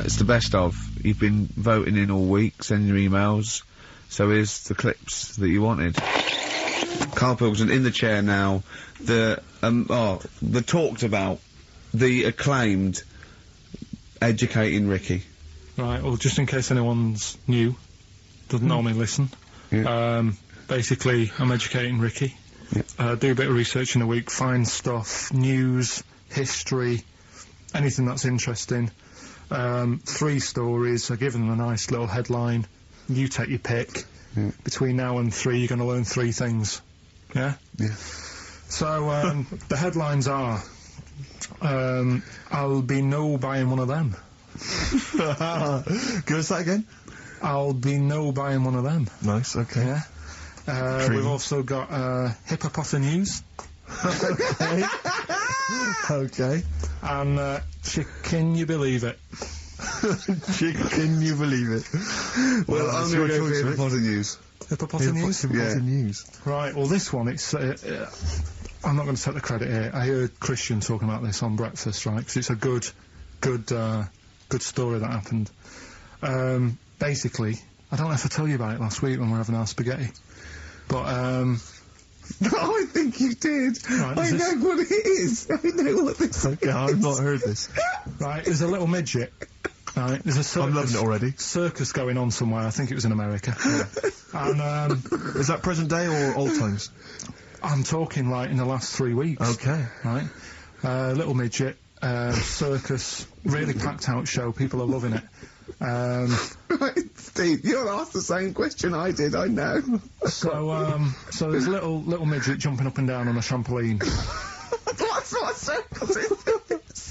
It's the best of. You've been voting in all week, sending your emails. So here's the clips that you wanted. Carl Pilkington in the chair now. The talked about, the acclaimed Educating Ricky. Right, well, just in case anyone's new, doesn't normally listen. Yeah. Basically, I'm educating Ricky. Yeah. Do a bit of research in a week, find stuff, news, history, anything that's interesting. 3 stories, I give them a nice little headline. You take your pick. Yeah. Between now and 3, you're going to learn 3 things. Yeah? Yeah. So, the headlines are, I'll be no buying one of them. Give us that again. I'll be no buying one of them. Nice, okay. Yeah. We've also got, hippopotamus. Okay. Okay. And, can you believe it? Can you believe it? Well, I'm going to go for hippopotamus. Hippopotamus? Hippopotamus. Right, well, this one, it's, I'm not going to take the credit here. I heard Christian talking about this on Breakfast, right? Because it's a good story that happened. Basically, I don't know if I told you about it last week when we were having our spaghetti, but, I think you did. Right, I know what it is. I know what this is. Okay, I've not heard this. Right, there's a little midget. Right, there's a circus. I'm loving it already. Circus going on somewhere. I think it was in America. And is that present day or old times? I'm talking like in the last 3 weeks. Okay. Right, little midget, circus, really packed out show. People are loving it. Right, Steve, you'll ask the same question I did. I know. So there's a little midget jumping up and down on a trampoline. That's what circus is.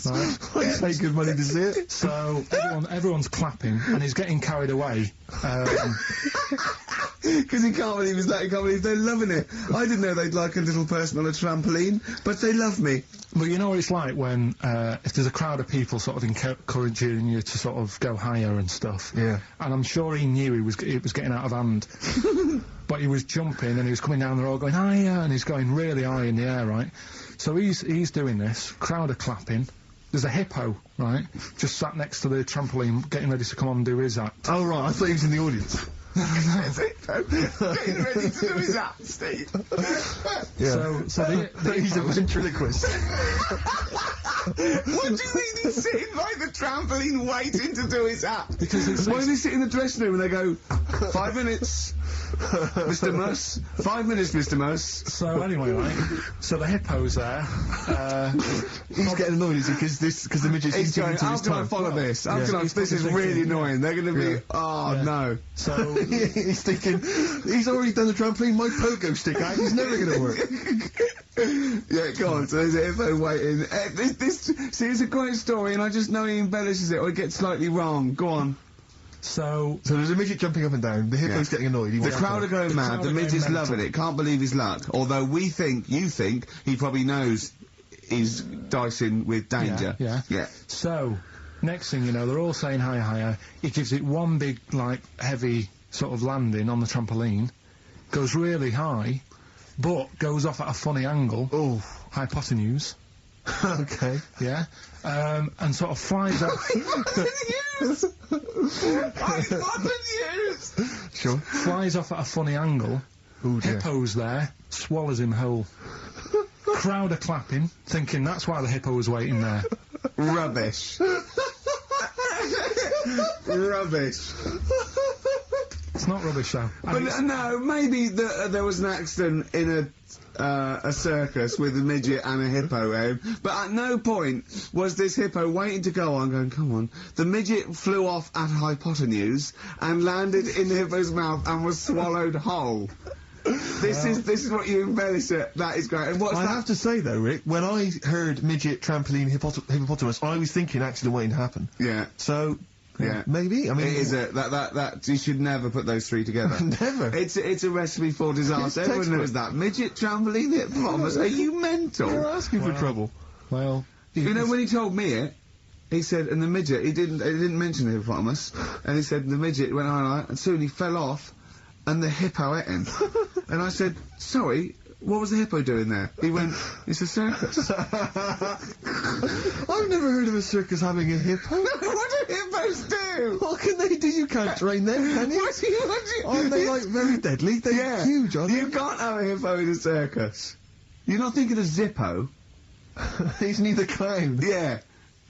Right. I pay good money to see it. So everyone's clapping, and he's getting carried away. Because he can't believe he can't believe they're loving it. I didn't know they'd like a little person on a trampoline, but they love me. But you know what it's like when, if there's a crowd of people sort of encouraging you to sort of go higher and stuff. Yeah. And I'm sure he knew it was getting out of hand. But he was jumping and he was coming down the road going higher, and he's going really high in the air, right? So he's doing this, crowd are clapping. There's a hippo, right, just sat next to the trampoline, getting ready to come on and do his act. Oh, right, I thought he was in the audience. Getting ready to do his act, Steve. Yeah. So he's a ventriloquist. What do you mean he's sitting by the trampoline waiting to do his act? Because it's why does he sit in the dressing room and they go, 5 minutes, Mr. Muss, 5 minutes, Mr. Muss. So anyway, right, so the hippo's there, he's getting annoyed, is he, because the midget's eating into his tongue. How can I follow this? How can I, this is really annoying. They're going to be, no. So he's thinking, he's already done the trampoline, my pogo stick out, he's never going to work. Yeah, go on, so there's a hippo waiting. See, it's a great story, and I just know he embellishes it, or he gets slightly wrong. Go on. So there's a midget jumping up and down, the hippo's getting annoyed. The crowd are going mad, the midget's loving it, can't believe his luck. Although you think, he probably knows he's dicing with danger. Yeah. So, next thing you know, they're all saying higher, higher. He gives it one big, like, heavy sort of landing on the trampoline, goes really high, but goes off at a funny angle. Oh. Hypotenuse. Okay. Yeah. And sort of flies up. Hypotenuse! Sure. Flies off at a funny angle. Ooh, dear. Hippo's there, swallows him whole. Crowd are clapping, thinking that's why the hippo was waiting there. Rubbish. Rubbish. It's not rubbish, though. But no, maybe there was an accident in a circus with a midget and a hippo, but at no point was this hippo waiting to go on, going, come on. The midget flew off at hypotenuse and landed in the hippo's mouth and was swallowed whole. This is what you embellish it. That is great. And I have to say though, Rick, when I heard midget, trampoline, hippopotamus, I was thinking accident waiting to happen. Yeah. So. Yeah. Maybe. I mean, it is that you should never put those 3 together. Never. It's a recipe for disaster. Everyone knows that. Midget, trampoline, hippopotamus. Are you mental? You're asking for trouble. Well, you know, when he told me it, he said, and the midget, he didn't mention the hippopotamus, and he said the midget went on, and soon he fell off, and the hippo ate him. And I said, sorry, What was the hippo doing there? He went, it's a circus. I've never heard of a circus having a hippo. What do hippos do? What can they do? You can't train them, can you? Aren't they, like, very deadly? They're huge, aren't You can't have a hippo in a circus. You're not thinking of Zippo. they? He's neither clown. Yeah.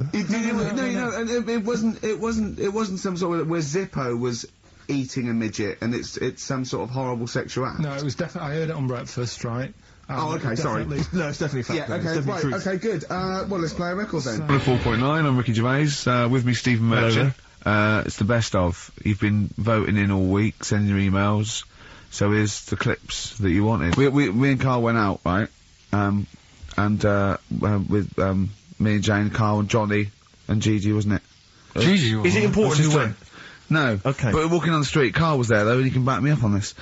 And it wasn't some sort of where Zippo was eating a midget and it's some sort of horrible sexual act. No, it was definitely. I heard it on Breakfast, right? Oh, okay, sorry. No, it's definitely fact. Yeah, okay, right, okay, good. Well, let's play a record then. 4.9, I'm Ricky Gervais, with me Stephen Merchant. It's the best of. You've been voting in all week, sending your emails, so here's the clips that you wanted. Me and Carl went out, right? With me and Jane, Carl and Johnny and Gigi, wasn't it? Gigi, Is it important who went? No. Okay. But we're walking on the street, Carl was there though, and he can back me up on this.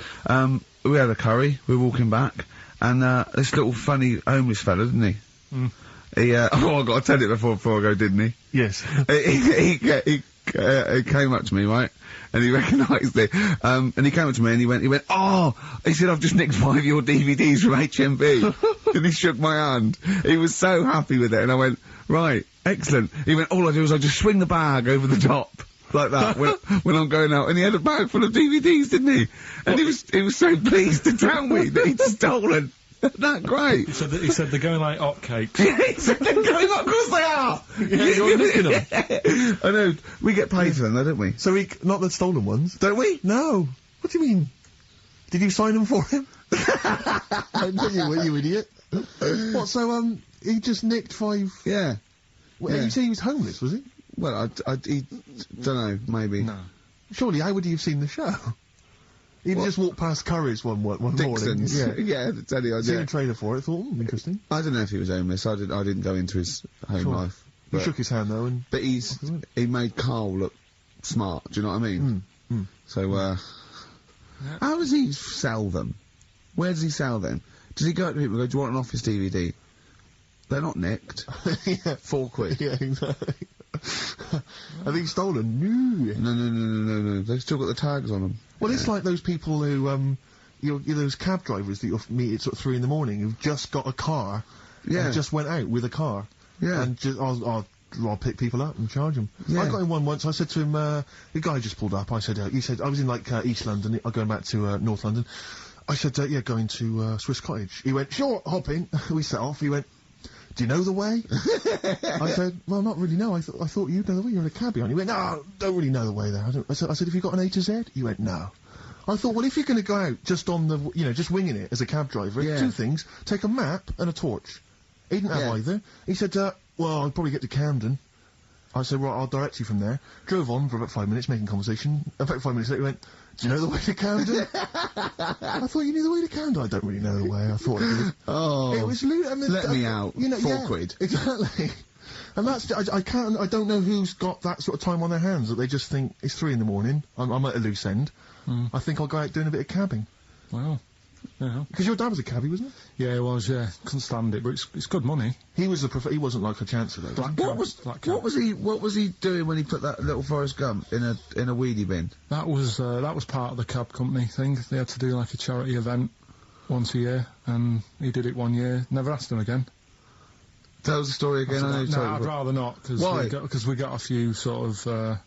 We had a curry, we were walking back, and this little funny homeless fella, didn't he? Mm. He, I gotta tell it before I go, didn't he? Yes. He came up to me, right? And he recognised it. And he came up to me and he went, oh! He said, I've just nicked 5 of your DVDs from HMV. And he shook my hand. He was so happy with it. And I went, right, excellent. He went, all I do is I just swing the bag over the top. Like that, when I'm going out. And he had a bag full of DVDs, didn't he? And he was so pleased to tell me that he'd stolen. Isn't that great? He said they're going like hotcakes. He said they're going up, of course they are! Yeah, you're nicking them. I know, we get paid for them though, don't we? So not the stolen ones? Don't we? No. What do you mean? Did you sign them for him? I know you were, you idiot. What, so, he just nicked 5... Yeah. Well, Yeah. You say he was homeless, was he? Well, he don't know, maybe. No. Surely, how would he have seen the show? He'd just walked past Curry's one morning. Dixon's. Yeah. Yeah, tell you, Seen a trailer for it, thought, interesting. I don't know if he was homeless, I didn't go into his home Sure. life. He But, shook his hand, though, and... but he made Carl look smart, do you know what I mean? So, how does he sell them? Where does he sell them? Does he go up to people and go, do you want an office DVD? They're not nicked. yeah. 4 quid. Yeah, exactly. Are these stolen? No. No. They've still got the tags on them. Well, it's like those people who, those cab drivers that you'll meet at sort of 3 in the morning who've just got a car Yeah. and just went out with a car. Yeah. And just, I'll pick people up and charge them. Yeah. I got in one once, I said to him, the guy just pulled up, I said, you said, I was in like East London, I'm going back to North London. I said, yeah, going to Swiss Cottage. He went, sure, hop in. We set off, he went, do you know the way? I said, well, not really, no. I thought you'd know the way. You're in a cabbie, aren't you? He went, no, don't really know the way there. I said, have you got an A to Z? He went, no. I thought, well, if you're going to go out just on the, just winging it as a cab driver, Yeah. 2 things. Take a map and a torch. He didn't have either. He said, well, I'll probably get to Camden. I said, right, I'll direct you from there. Drove on for about 5 minutes, making conversation. About 5 minutes later, he went, do you know the way to Camden? I thought you knew the way to Camden. I don't really know the way. I thought I did. Oh. It was Let me out. 4 quid. Exactly. And that's, I don't know who's got that sort of time on their hands that they just think it's 3 in the morning, I'm at a loose end. I think I'll go out doing a bit of cabbing. Wow. Yeah. Because your dad was a cabbie, wasn't Yeah, it was, yeah. Couldn't stand it, but it's good money. he? He was he wasn't like a chancer though. What was he doing when he put that little Forrest Gump in a weedy bin? That was part of the cab company thing. They had to do like a charity event once a year, and he did it 1 year. Never asked him again. Tell us the story again. I know you No, told I'd me. rather not, because Why? we got a few sort of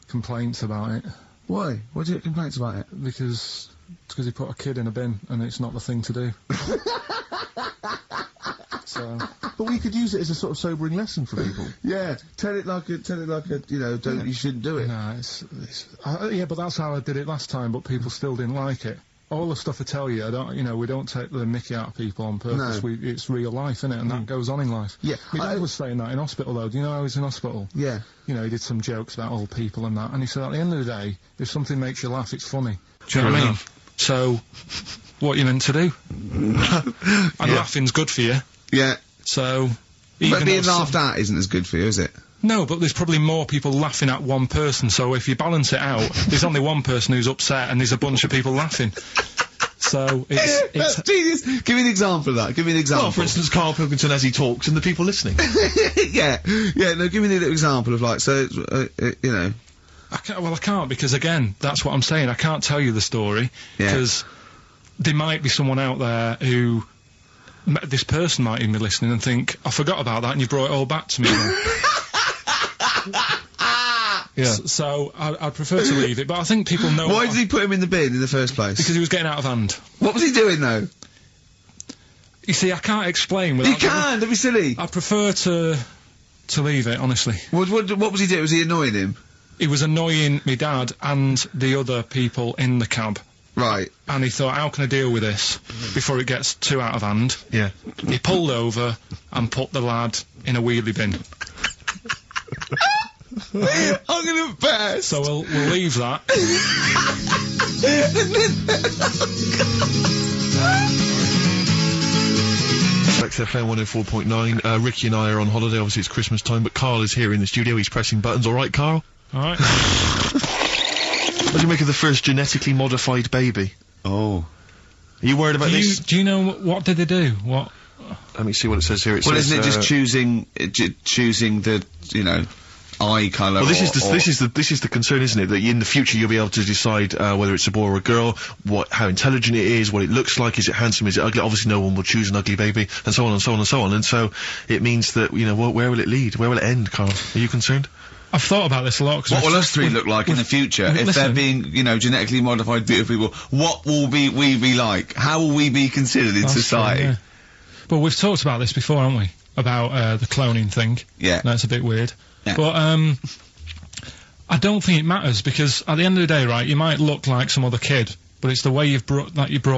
complaints about it. Why? What do you get complaints about it? Because he put a kid in a bin, and it's not the thing to do. So, But we could use it as a sort of sobering lesson for people. Yeah, tell it like a, you shouldn't do it. no, yeah, but that's how I did it last time, but people still didn't like it. All the stuff I tell you, we don't take the mickey out of people on purpose. No. It's real life, innit? And that goes on in life. Yeah, My dad was saying that in hospital, though. Do you know how he was in hospital? Yeah. He did some jokes about old people and that, and he said at the end of the day, if something makes you laugh, it's funny. Do you know what I mean? So, what you meant to do? And laughing's good for you. Yeah. So, But being laughed at isn't as good for you, is it? No, but there's probably more people laughing at one person, so if you balance it out, there's only one person who's upset and there's a bunch of people laughing. So, it's That's genius. Give me an example of that. Give me an example. Well, for instance, Carl Pilkington as he talks and the people listening. yeah. No, give me a little example of like, so, I can't, because again, that's what I'm saying, I can't tell you the story, Yeah. because there might be someone out there who, this person might even be listening and think, I forgot about that and you brought it all back to me again. Yeah. So I'd prefer to leave it, but I think people know. Why did he put him in the bin in the first place? Because he was getting out of hand. What was he doing though? You see, I can't explain without... You can't, don't be silly. I prefer to leave it, honestly. What was he doing? Was he annoying him? He was annoying my dad and the other people in the cab. Right. And he thought, how can I deal with this before it gets too out of hand? Yeah. He pulled over and put the lad in a wheelie bin. I'm gonna burst. So we'll leave that. XFM 104.9. Ricky and I are on holiday. Obviously, it's Christmas time, but Carl is here in the studio. He's pressing buttons. All right, Carl? All right. What do you make of the first genetically modified baby? Oh. Are you worried about this? Do you know what did they do? What? Let me see what it says here. Well, isn't it just choosing the, you know, eye colour? Well, this is the concern, isn't it? That in the future you'll be able to decide whether it's a boy or a girl, how intelligent it is, what it looks like, is it handsome, is it ugly? Obviously, no one will choose an ugly baby, and so on and so on and so on. And so it means that, you know, where will it lead? Where will it end, Carl? Are you concerned? I've thought about this a lot. What will us three look like in the future if they're being, you know, genetically modified beautiful people? What will we be like? How will we be considered in society? True, yeah. Well, we've talked about this before, haven't we? About the cloning thing. Yeah. That's a bit weird. Yeah. But I don't think it matters, because at the end of the day, right, you might look like some other kid, but it's the way you're brought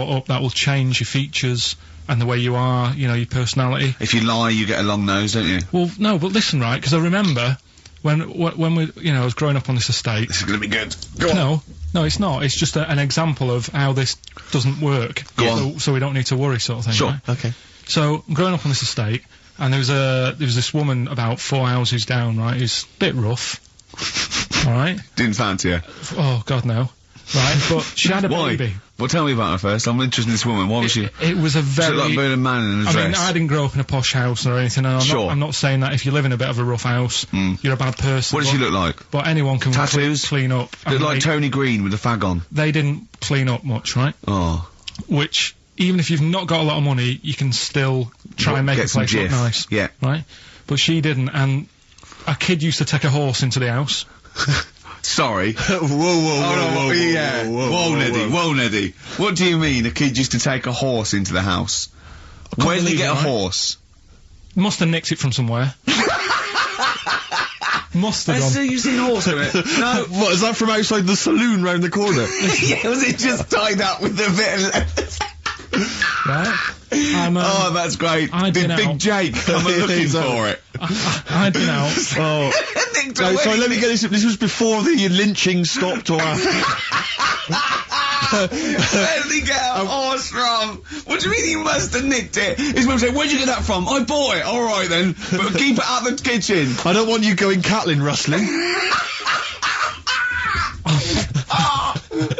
up that will change your features and the way you are, you know, your personality. If you lie, you get a long nose, don't you? Well, no, but listen, right, because I remember when we, you know, I was growing up on this estate. This is going to be good. Go on. No, it's not. It's just an example of how this doesn't work. Go on. So we don't need to worry, sort of thing. Sure. Right? Okay. So I'm growing up on this estate, and there was this woman about 4 houses down, right, who's a bit rough. All right. Didn't fancy her. Oh God, no. Right, but she had a baby. Well, tell me about her first. I'm interested in this woman. Why was she? It was a very... She looked like a man in a dress. I mean, I didn't grow up in a posh house or anything, and Sure. I'm not saying that if you live in a bit of a rough house, you're a bad person. What does she look like? But anyone can Tattoos? clean up. Look and like Tony Green with a fag on. They didn't clean up much, right? Oh. Which, even if you've not got a lot of money, you can still try and make Get a some place look jiff. nice. Yeah. Right? But she didn't, and a kid used to take a horse into the house. Sorry. Whoa, Yeah. Whoa, Neddy. What do you mean a kid used to take a horse into the house? Where did he believe get it, a right? horse? Must have nicked it from somewhere. Must have done. you've seen a horse with it? No. What, is that from outside the saloon round the corner? Yeah, was it just tied up with a bit of leather? Right? Oh, that's great. I'd Did been Big out. Jake come and looking for it? I'd been out. Oh. Nicked No, away. sorry, let me get this. This was before the lynching stopped, or after. Where did he get a horse from? What do you mean he must have nicked it? His mum said, where'd you get that from? I bought it. All right then, but keep it out of the kitchen. I don't want you going Catlin rustling.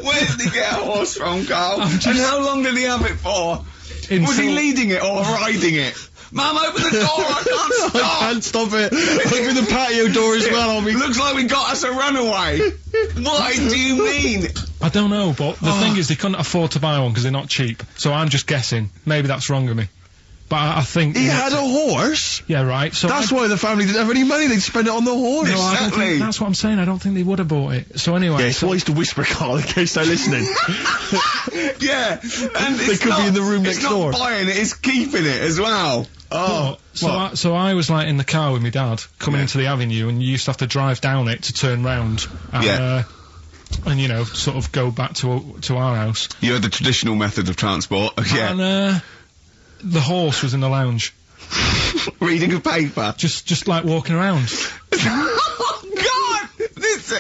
Where did he get a horse from, Carl? And how long did he have it for? Was he Until- leading it or riding it? Mum, open the door, I can't I stop! can't stop it. Open the patio door as well. I'll be... Looks like we got us a runaway. What do you mean? I don't know, but the thing is, they couldn't afford to buy one because they're not cheap. So I'm just guessing. Maybe that's wrong of me. But I think... He had a horse? Yeah, right. So That's why the family didn't have any money. They'd spend it on the horse. No, I don't Exactly. think, that's what I'm saying. I don't think they would have bought it. So anyway... Yeah, it's wise to whisper, Carl, in case they're listening. Yeah, and They could be in the room next door. It's not buying it, it's keeping it as well. Oh, so I was like in the car with my dad coming into the avenue, and you used to have to drive down it to turn round. And, Yeah. And you know, sort of go back to our house. You had the traditional method of transport. Yeah. And the horse was in the lounge, Reading a paper. just like walking around. Oh God!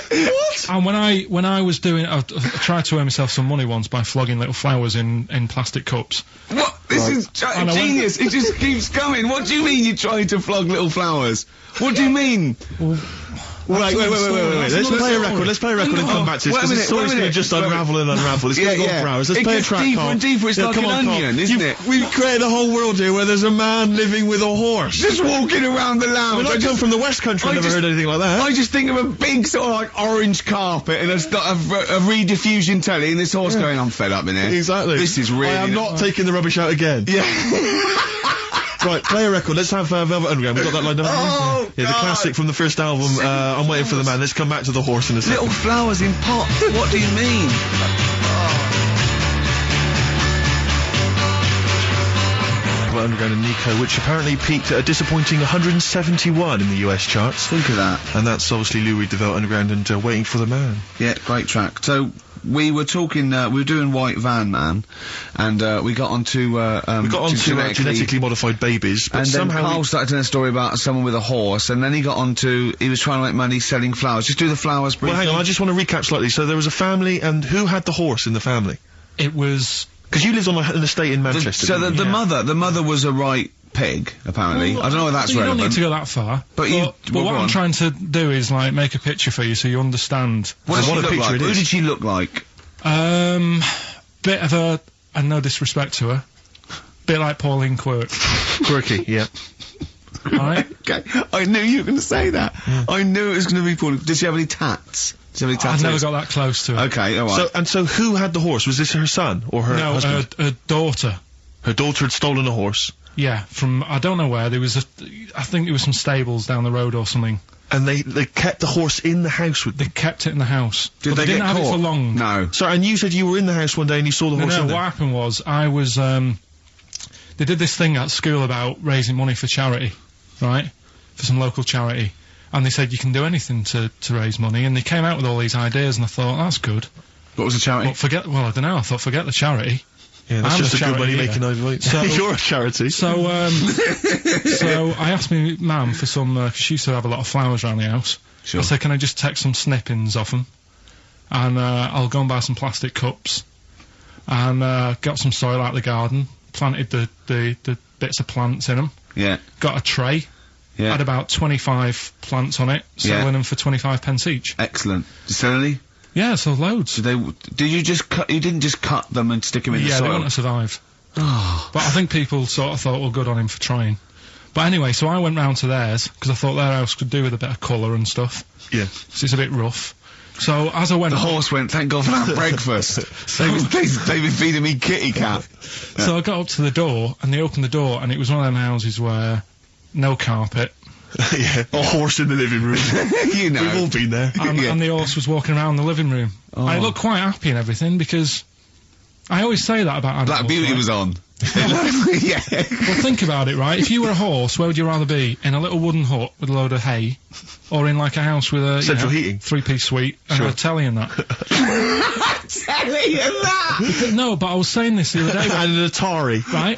What? And when I was doing, I tried to earn myself some money once by flogging little flowers in plastic cups. What? This is And I went- genius. It just keeps coming. What do you mean you're trying to flog little flowers? What do you mean? Wait. Let's play a record. Let's play a record and come back to this, because the story's going to just unravel and unravel. It's going to go on for hours. Let's play a track, deeper Carl. and deeper. It's like an onion, isn't it? We've created a whole world here where there's a man living with a horse. Just walking around the lounge. I come from the West Country. I've never heard anything like that. I just think of a big sort of like orange carpet and a rediffusion telly and this horse going, I'm fed up in here. Exactly. This is really... I am not taking the rubbish out again. Yeah. Right, play a record. Let's have Velvet Underground. We've got that lined up. Oh, yeah, the classic from the first album, I'm Waiting for the Man. Let's come back to the horse in a second. Little flowers in pots. What do you mean? Velvet Underground and Nico, which apparently peaked at a disappointing 171 in the US charts. Think of that. And that's obviously Lou Reed, the Velvet Underground, and Waiting for the Man. Yeah, great track. So, we were talking, we were doing White Van Man, and we got onto genetically modified babies, but and somehow then Carl started telling a story about someone with a horse, and then he got onto, he was trying to make money selling flowers. Just do the flowers briefly. Well, hang on, I just want to recap slightly. So there was a family, and who had the horse in the family? It was... Because you lived on an estate in Manchester. The mother was a right pig, apparently. I don't know whether that's you relevant. don't need to go that far. But what I'm trying to do is, like, make a picture for you so you understand. What does she look like? Who did she look like? Bit of a, and no disrespect to her, bit like Pauline Quirk. Quirky, yeah. Right? Okay, I knew you were going to say that. Yeah. I knew it was going to be Pauline. Did she have any tats? Did she have any tattoos? I've never got that close to her. Okay, alright. So who had the horse? Was this her son or her husband? No, her daughter. Her daughter had stolen a horse? Yeah, from, I don't know where, there was I think it was some stables down the road or something. And they kept the horse in the house with them? They kept it in the house. Did they didn't get have caught? it for long. No. Sorry, and you said you were in the house one day and you saw the horse in there? What happened was, I was, they did this thing at school about raising money for charity, right? For some local charity. And they said you can do anything to raise money, and they came out with all these ideas, and I thought, that's good. What was the charity? Well, I don't know, I thought, forget the charity. Yeah, that's just a good money-making idea. So, you're a charity. So, so I asked my mum for some, 'cause she used to have a lot of flowers around the house. Sure. I said, can I just take some snippings off them? And, I'll go and buy some plastic cups. And, got some soil out of the garden, planted the bits of plants in them. Yeah. Got a tray. Yeah. Had about 25 plants on it, selling them for 25 pence each. Excellent. Did you sell any? Yeah, sold loads. Did you just cut, you didn't just cut them and stick them in the soil? Yeah, they wouldn't have survived. But I think people sort of thought, well, good on him for trying. But anyway, so I went round to theirs, because I thought their house could do with a bit of colour and stuff. Yeah. So it's a bit rough. So as I went... The horse went, thank God for that breakfast. They've been feeding me kitty cat. So I got up to the door, and they opened the door, and it was one of them houses where no carpet. Yeah, a horse in the living room. You know. We've all been there. And the horse was walking around the living room. Oh. I looked quite happy and everything, because I always say that about animals. Black Beauty right? was on. Yeah. Well, think about it, right? If you were a horse, where would you rather be? In a little wooden hut with a load of hay, or in like a house with a central heating, 3-piece suite and a telly and that? Telly and that. No, but I was saying this the other day. And an Atari, right?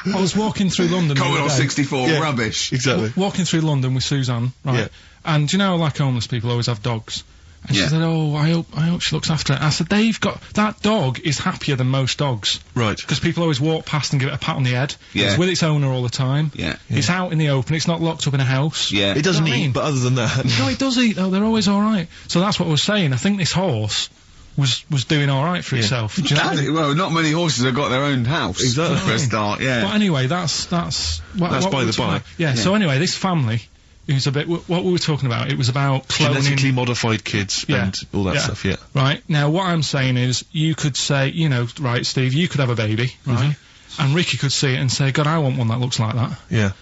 I was walking through London. Commodore 64, rubbish. Exactly. Walking through London with Suzanne, right? Yeah. And you know, like homeless people always have dogs. And she said, oh, I hope she looks after it. I said, that dog is happier than most dogs. Right. Because people always walk past and give it a pat on the head. Yeah. It's with its owner all the time. Yeah. It's out in the open, it's not locked up in a house. Yeah. It doesn't eat, but other than that... No, it does eat, though, they're always alright. So that's what I was saying, I think this horse was doing alright for itself. Do you know what I mean? Well, not many horses have got their own house. Exactly. For a start, yeah. But anyway, that's by the by. Yeah, so anyway, this family... Who's a bit, what we were talking about, it was about cloning... Genetically modified kids and all that stuff, yeah. Right, now what I'm saying is, you could say, you know, right, Steve, you could have a baby, right? And Ricky could see it and say, God, I want one that looks like that. Yeah.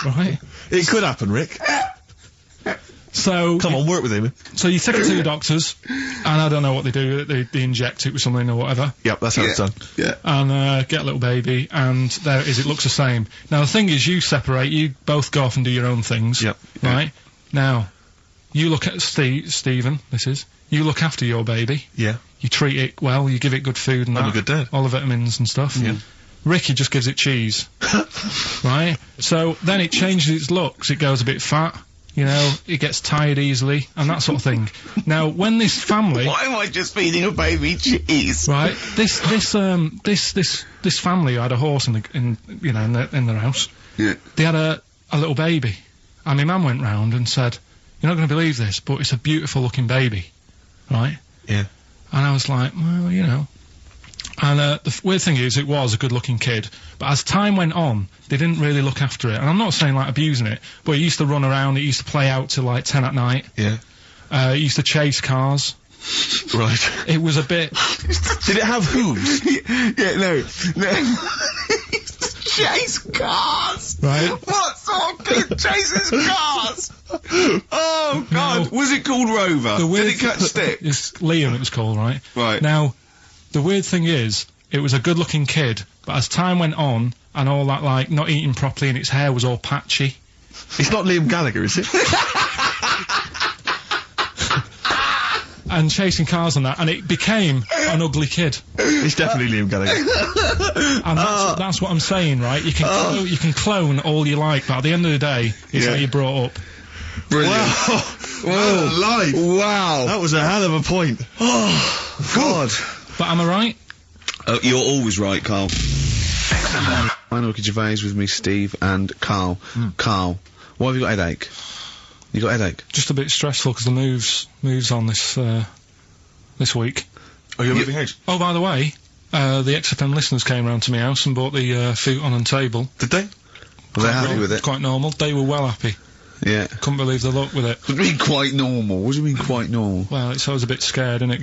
Right? It could happen, Rick. So... Come on, work with him. So you take it to your doctors, and I don't know what they do, they inject it with something or whatever. Yep, that's how it's done. Yeah. And, get a little baby, and there it is, it looks the same. Now the thing is, you separate, you both go off and do your own things. Yep. Right? Now, you look at Stephen, you look after your baby. Yeah. You treat it well, you give it good food and I'm a good dad. all the vitamins and stuff. Yeah. Ricky just gives it cheese. Right? So then it changes its looks, it goes a bit fat. You know, it gets tired easily, and that sort of thing. Now, when this family... Why am I just feeding a baby cheese? Right, this family had a horse in their house, Yeah. They had a little baby. And my mum went round and said, "You're not going to believe this, but it's a beautiful looking baby." Right? Yeah. And I was like, well, you know. And the weird thing is, it was a good-looking kid, but as time went on, they didn't really look after it. And I'm not saying, like, abusing it, but it used to run around, it used to play out till, like, 10 at night. Yeah. It used to chase cars. Right. It was a bit... Did it have hooves? Yeah, no. Chase cars! Right. What sort of kid chases cars? Oh, God. No. Was it called Rover? Did it catch stick? It's Liam, it was called, right? Right. Now, the weird thing is, it was a good-looking kid, but as time went on, and all that, like, not eating properly and its hair was all patchy... It's not Liam Gallagher, is it? and chasing cars and that, and it became an ugly kid. It's definitely Liam Gallagher. And that's what I'm saying, right? You can clone all you like, but at the end of the day, it's how you brought up. Brilliant. Wow. Whoa. Live. Wow. That was a hell of a point. Oh, God. But am I right? You're always right, Carl. I'm Ricky Gervais with me, Steve, and Carl. Carl, why have you got a headache? You got a headache? Just a bit stressful because the moves on this week. Oh, you're moving house? Oh, by the way, the XFM listeners came round to my house and bought the futon and table. Did they? Were they happy with it? Quite normal. They were well happy. Yeah. Couldn't believe the luck with it. What do you mean quite normal? What do you mean quite normal? Well, I was a bit scared, innit,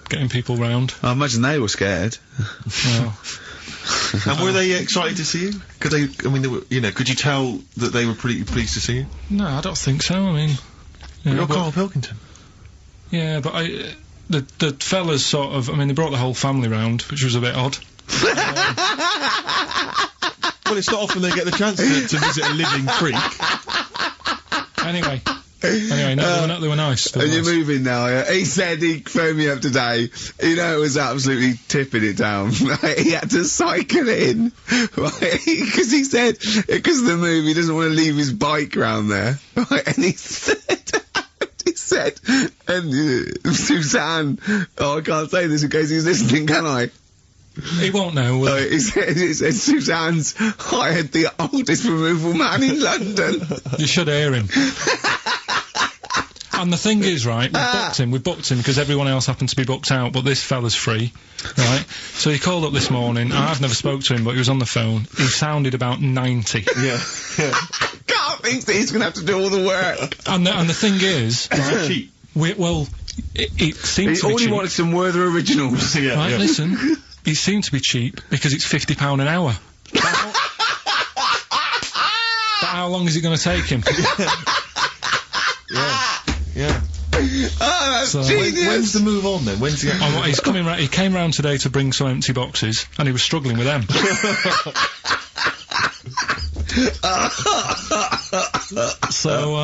getting people round. I imagine they were scared. Well, And were they excited to see you? Could they? I mean, they were, you know, could you tell that they were pretty pleased to see you? no, I don't think so. I mean, You're but- Carl Pilkington. Yeah, but the fellas sort of, I mean, they brought the whole family round, which was a bit odd. Well, it's not often they get the chance to visit a living freak. Anyway, no, they were nice. They were And you're nice. moving now, yeah? He said he phoned me up today. You know, it was absolutely tipping it down. Right? He had to cycle in, right? Because he said, because of the move, he doesn't want to leave his bike round there, right? And he said, and Suzanne, oh, I can't say this in case he's listening, can I? He won't know. will he? He said Suzanne's hired the oldest removal man in London. You should hear him. And the thing is, right, we booked him because everyone else happened to be booked out, but this fella's free, right? So he called up this morning. I've never spoke to him, but he was on the phone. He sounded about 90. Yeah. Can't think that he's going to have to do all the work. And the thing is, right, Cheap. it seems to be All he cheap. wanted some Werther originals. Yeah. Right, listen, it seemed to be cheap because it's £50 an hour. But how long is it going to take him? Yeah. Oh, that's So- genius. When's the move on then? When's the? He's coming round. He came round today to bring some empty boxes, and he was struggling with them. So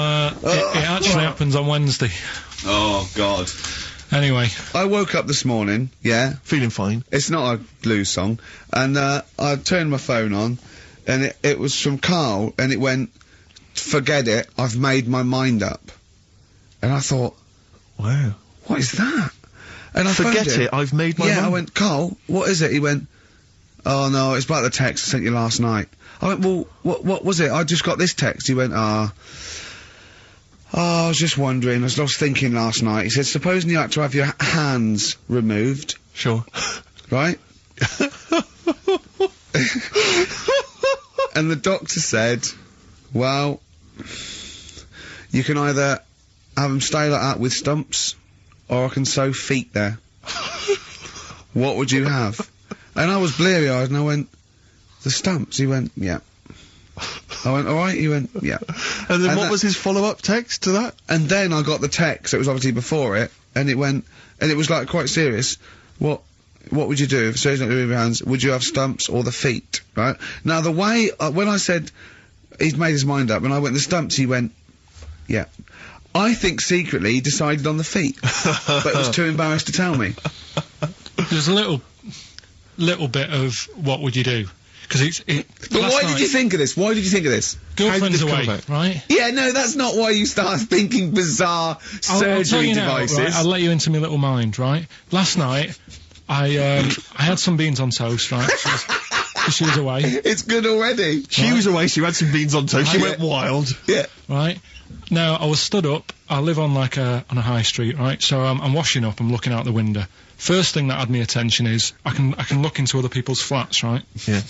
it actually happens on Wednesday. Oh, God. Anyway, I woke up this morning, yeah, Feeling fine. it's not a blues song, and I turned my phone on, and it was from Carl, and it went, "Forget it, I've made my mind up." And I thought, Wow. what is that? And I phoned Forget him. it. I've made my Yeah, mind. I went, "Carl, what is it?" He went, "Oh no, it's about the text I sent you last night." I went, "Well, what was it? I just got this text." He went, I was just wondering, I was thinking last night." He said, "Supposing you had to have your hands removed, Sure. right?" And the doctor said, "Well, you can either have them stay like that with Stumps, or I can sew feet there. What would you have?" And I was bleary-eyed, and I went, "The Stumps?" He went, "Yeah." I went, "All right?" He went, "Yeah." And then And what that- was his follow-up text to that? And then I got the text, it was obviously before it, and it went, and it was like quite serious. What would you do if surgeon's not remove your hands? Would you have Stumps or the feet, right? Now the way, when I said he's made his mind up, when I went the Stumps, he went, "Yeah." I think secretly he decided on the feet, but was too embarrassed to tell me. there's a little bit of what would you do? Because But why did you think of this? Why did you think of this? girlfriend's How did this come away, about? right? Yeah, no, that's not why you start thinking bizarre I'll tell surgery you now, devices. right? I'll let you into my little mind, right? Last night, I had some beans on toast, right? 'cause she was away. It's good already. She was away, she had some beans on toast, she went wild. Yeah. Right? Now, I was stood up, I live on like on a high street, right? So I'm washing up, I'm looking out the window. First thing that had me attention is, I can look into other people's flats, right? Yeah.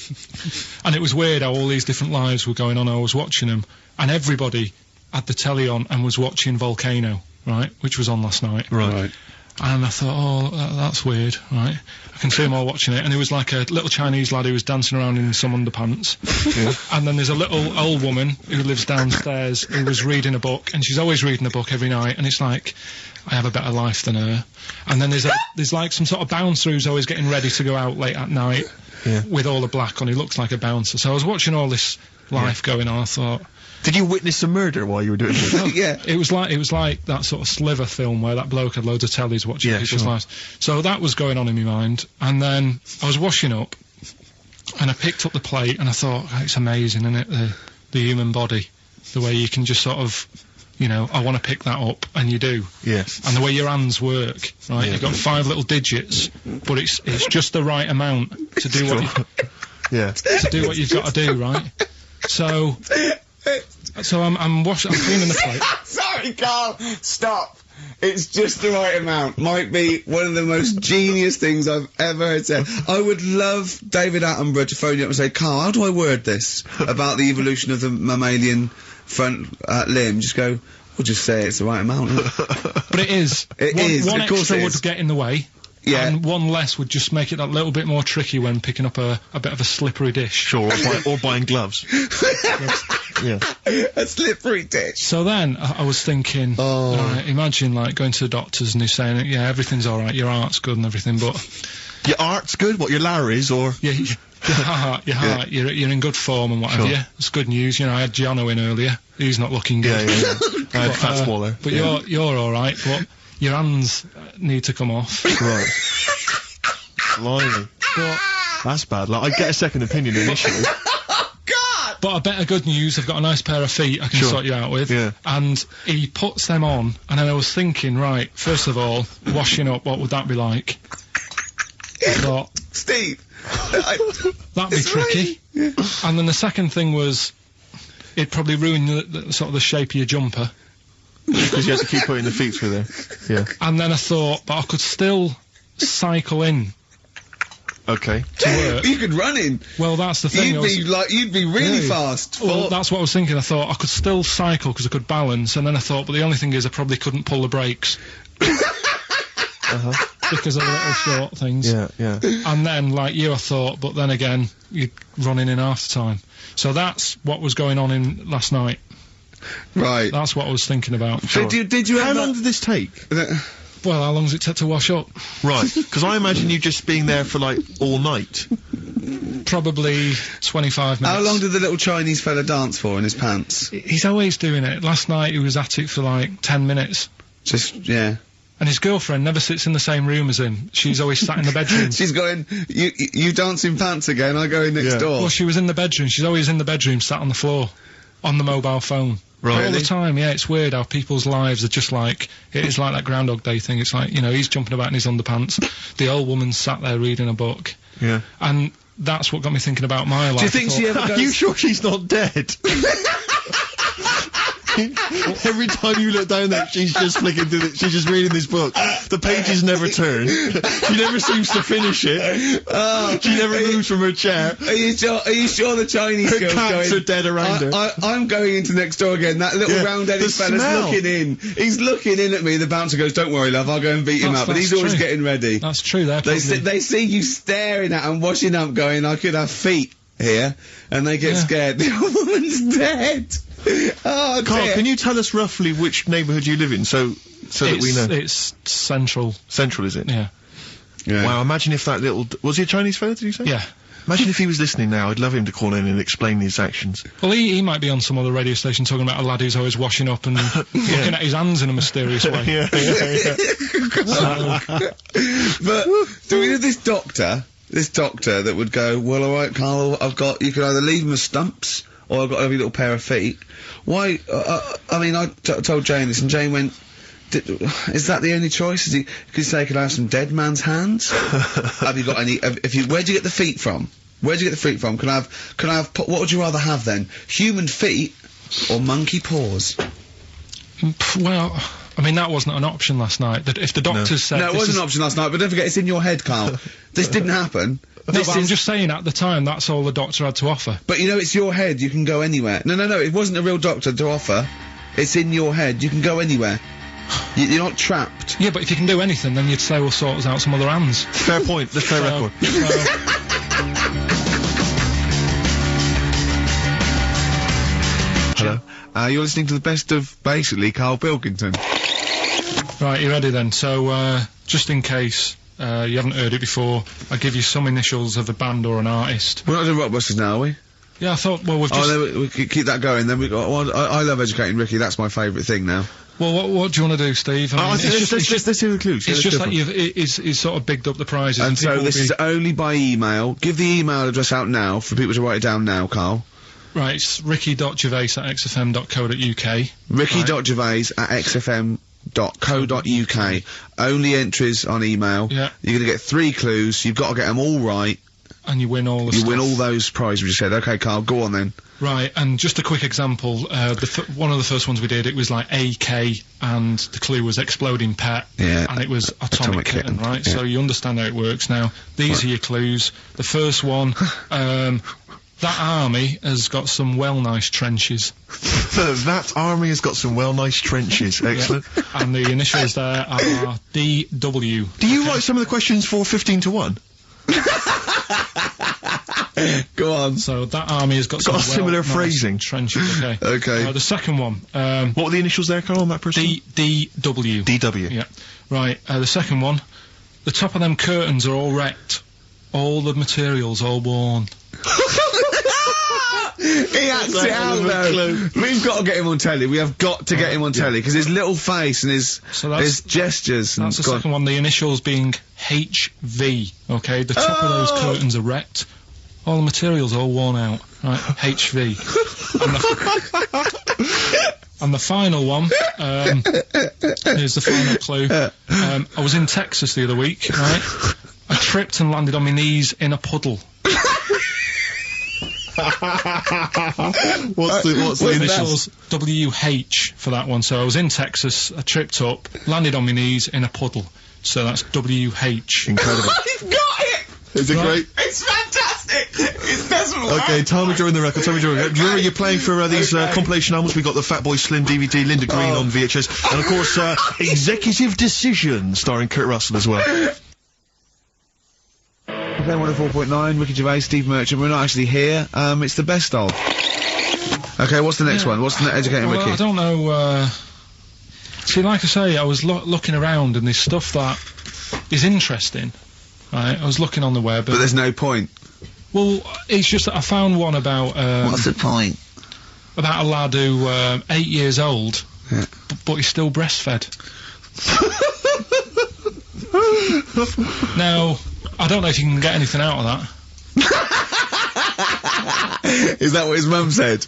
And it was weird how all these different lives were going on, I was watching them, and everybody had the telly on and was watching Volcano, right? Which was on last night. Right. And I thought, oh, that's weird, right? I can see them all watching it, and there was like a little Chinese lad who was dancing around in some underpants. Yeah. And then there's a little old woman who lives downstairs who was reading a book, and she's always reading a book every night, and it's like, I have a better life than her. And then there's like some sort of bouncer who's always getting ready to go out late at night with all the black on. He looks like a bouncer. So I was watching all this life going on, I thought... Did you witness a murder while you were doing it? Yeah. It was like that sort of Sliver film where that bloke had loads of tellies watching people's lives. So that was going on in my mind. And then I was washing up, and I picked up the plate, and I thought, oh, it's amazing, isn't it? The human body. The way you can just sort of, you know, I want to pick that up, and you do. Yes. And the way your hands work, right? You've got 5 little digits, but it's just the right amount to do what to do what you've got to do, right? So I'm cleaning the plate. Sorry, Carl. Stop. It's just the right amount. Might be one of the most genius things I've ever heard said. I would love David Attenborough to phone you up and say, Carl, how do I word this about the evolution of the mammalian front limb? Just go, we'll just say it's the right amount. But it is. One of course extra it would is. get in the way. Yeah. And one less would just make it that little bit more tricky when picking up a bit of a slippery dish. Sure, or buying gloves. Yeah. A slippery dish. So then I was thinking, right, imagine like going to the doctors and he's saying, yeah, everything's all right, your heart's good and everything, but your art's good. What, your Larry's or? Yeah, your heart, you're in good form and whatever. Sure. Yeah, it's good news. You know, I had Jonno in earlier. He's not looking good. Yeah. I had Fat Swaller. But you're all right. But your hands need to come off. Right. Blimey. But that's bad. Like, I'd get a second opinion initially. But a better good news, I've got a nice pair of feet I can sort you out with. Yeah. And he puts them on, and then I was thinking, right, first of all, washing up, what would that be like? I thought, Steve, that'd be tricky. Yeah. And then the second thing was, it'd probably ruin the sort of the shape of your jumper. Because you have to keep putting the feet through there. Yeah. And then I thought, but I could still cycle in. Okay. To work. You could run in. Well, that's the thing. You'd be really fast. Well, that's what I was thinking. I thought I could still cycle because I could balance, and then I thought, but the only thing is I probably couldn't pull the brakes. Because of the little short things. Yeah. And then, like you, I thought, but then again, you'd run in half the time. So that's what was going on in last night. Right. That's what I was thinking about. Sure. Did you How long did this take? Well, how long does it take to wash up? Right, because I imagine you just being there for, like, all night. Probably 25 minutes. How long did the little Chinese fella dance for in his pants? He's always doing it. Last night he was at it for, like, 10 minutes. Yeah. And his girlfriend never sits in the same room as him. She's always sat in the bedroom. She's going, you dance in pants again, I go in next door. Well, she was in the bedroom. She's always in the bedroom, sat on the floor, on the mobile phone. Right. All the time, yeah, it's weird how people's lives are just like, it is like that Groundhog Day thing. It's like, you know, he's jumping about in his underpants. The old woman's sat there reading a book. Yeah. And that's what got me thinking about my life. Do you think she ever goes... Are you sure she's not dead? Every time you look down there, she's just flicking through she's just reading this book. The pages never turn. She never seems to finish it. She never moves from her chair. Are you sure the Chinese Her girl's cats going... are dead around her. I'm going into next door again. That little round-headed fella's smell. looking in. He's looking in at me. The bouncer goes, don't worry, love, I'll go and beat him up. But he's always getting ready. That's true. They see you staring at him, washing up, going, I could have feet here. And they get scared. The old woman's dead. Oh, Carl, dear. can you tell us roughly which neighbourhood you live in, so that we know? It's central. Central, is it? Yeah. Wow, imagine if that little... Was he a Chinese fella, did you say? Yeah. Imagine if he was listening now. I'd love him to call in and explain his actions. Well, he might be on some other radio station talking about a lad who's always washing up and looking at his hands in a mysterious way. Yeah. But do we have this doctor that would go, well, all right, Carl, you could either leave him as Stumps, or I've got every little pair of feet. Why, I mean, I told Jane this, and Jane went, is that the only choice? Could you say, could I have some dead man's hands? Have you got any, where'd you get the feet from? Where'd you get the freak from? Can I have, what would you rather have then? Human feet or monkey paws? Well, I mean, that wasn't an option last night. That if the doctors said... No, it wasn't an option last night, but don't forget, it's in your head, Carl. This didn't happen. No, but I'm just saying, at the time, that's all the doctor had to offer. But you know, it's your head, you can go anywhere. No, it wasn't a real doctor to offer. It's in your head, you can go anywhere. You're not trapped. Yeah, but if you can do anything, then you'd say we'll sort us out some other hands. Fair point. That's fair record. Hello. You're listening to the best of, basically, Carl Pilkington. Right, you ready then? So, just in case you haven't heard it before, I'll give you some initials of a band or an artist. We're not doing Rockbusters now, are we? Yeah, I thought, well, we've just... Oh, then we keep that going, then we got... Well, I love educating Ricky, that's my favourite thing now. Well, what do you want to do, Steve? I mean, let's hear the clues. It's just that he's sort of bigged up the prizes. And so this is only by email. Give the email address out now for people to write it down now, Carl. Right, it's ricky.gervais@xfm.co.uk. ricky.gervais@xfm.co.uk. Only entries on email. Yeah. You're going to get 3 clues. You've got to get them all right. And you win all the You stuff. win all those prizes we just said. Okay, Carl, go on then. Right, and just a quick example, one of the first ones we did, it was like AK, and the clue was exploding pet, Yeah. and it was atomic kitten, right? Yeah. So you understand how it works now. These are your clues. The first one, that army has got some nice trenches. That army has got some nice trenches. Excellent. Yeah. And the initials there are DW. Do you write some of the questions for 15 to 1? Go on. So that army has got some similar nice phrasing. trenches, okay. Okay. The second one, what were the initials there, Carl, on that person? DW. DW. Yeah. Right, the second one, the top of them curtains are all wrecked. All the materials all worn. He acts it out though. We've got to get him on telly. We have got to get him on telly because his little face and his gestures. That's the second one. The initials being HV. Okay, the top of those curtains are wrecked. All the materials all worn out. Right, HV. And the final one. Here's the final clue. I was in Texas the other week. Right, I tripped and landed on my knees in a puddle. What's the initials? WH for that one. So I was in Texas, I tripped up, landed on my knees in a puddle. So that's WH. Incredible. I've got it! Is it great? It's fantastic! It doesn't work! Okay, time during the record, Do you remember you're playing for these compilation albums? We got the Fatboy Slim DVD, Linda Green on VHS, and of course, Executive Decision, starring Kurt Russell as well. Okay, 104.9, Ricky Gervais, Steve Merchant. We're not actually here. It's the best of. Okay, what's the next one? What's the educating Ricky? I don't know, see, like I say, I was looking around and there's stuff that is interesting, right? I was looking on the web. But there's no point. Well, it's just that I found one about, what's the point? About a lad who, 8 years old, yeah. but he's still breastfed. Now, I don't know if you can get anything out of that. Is that what his mum said?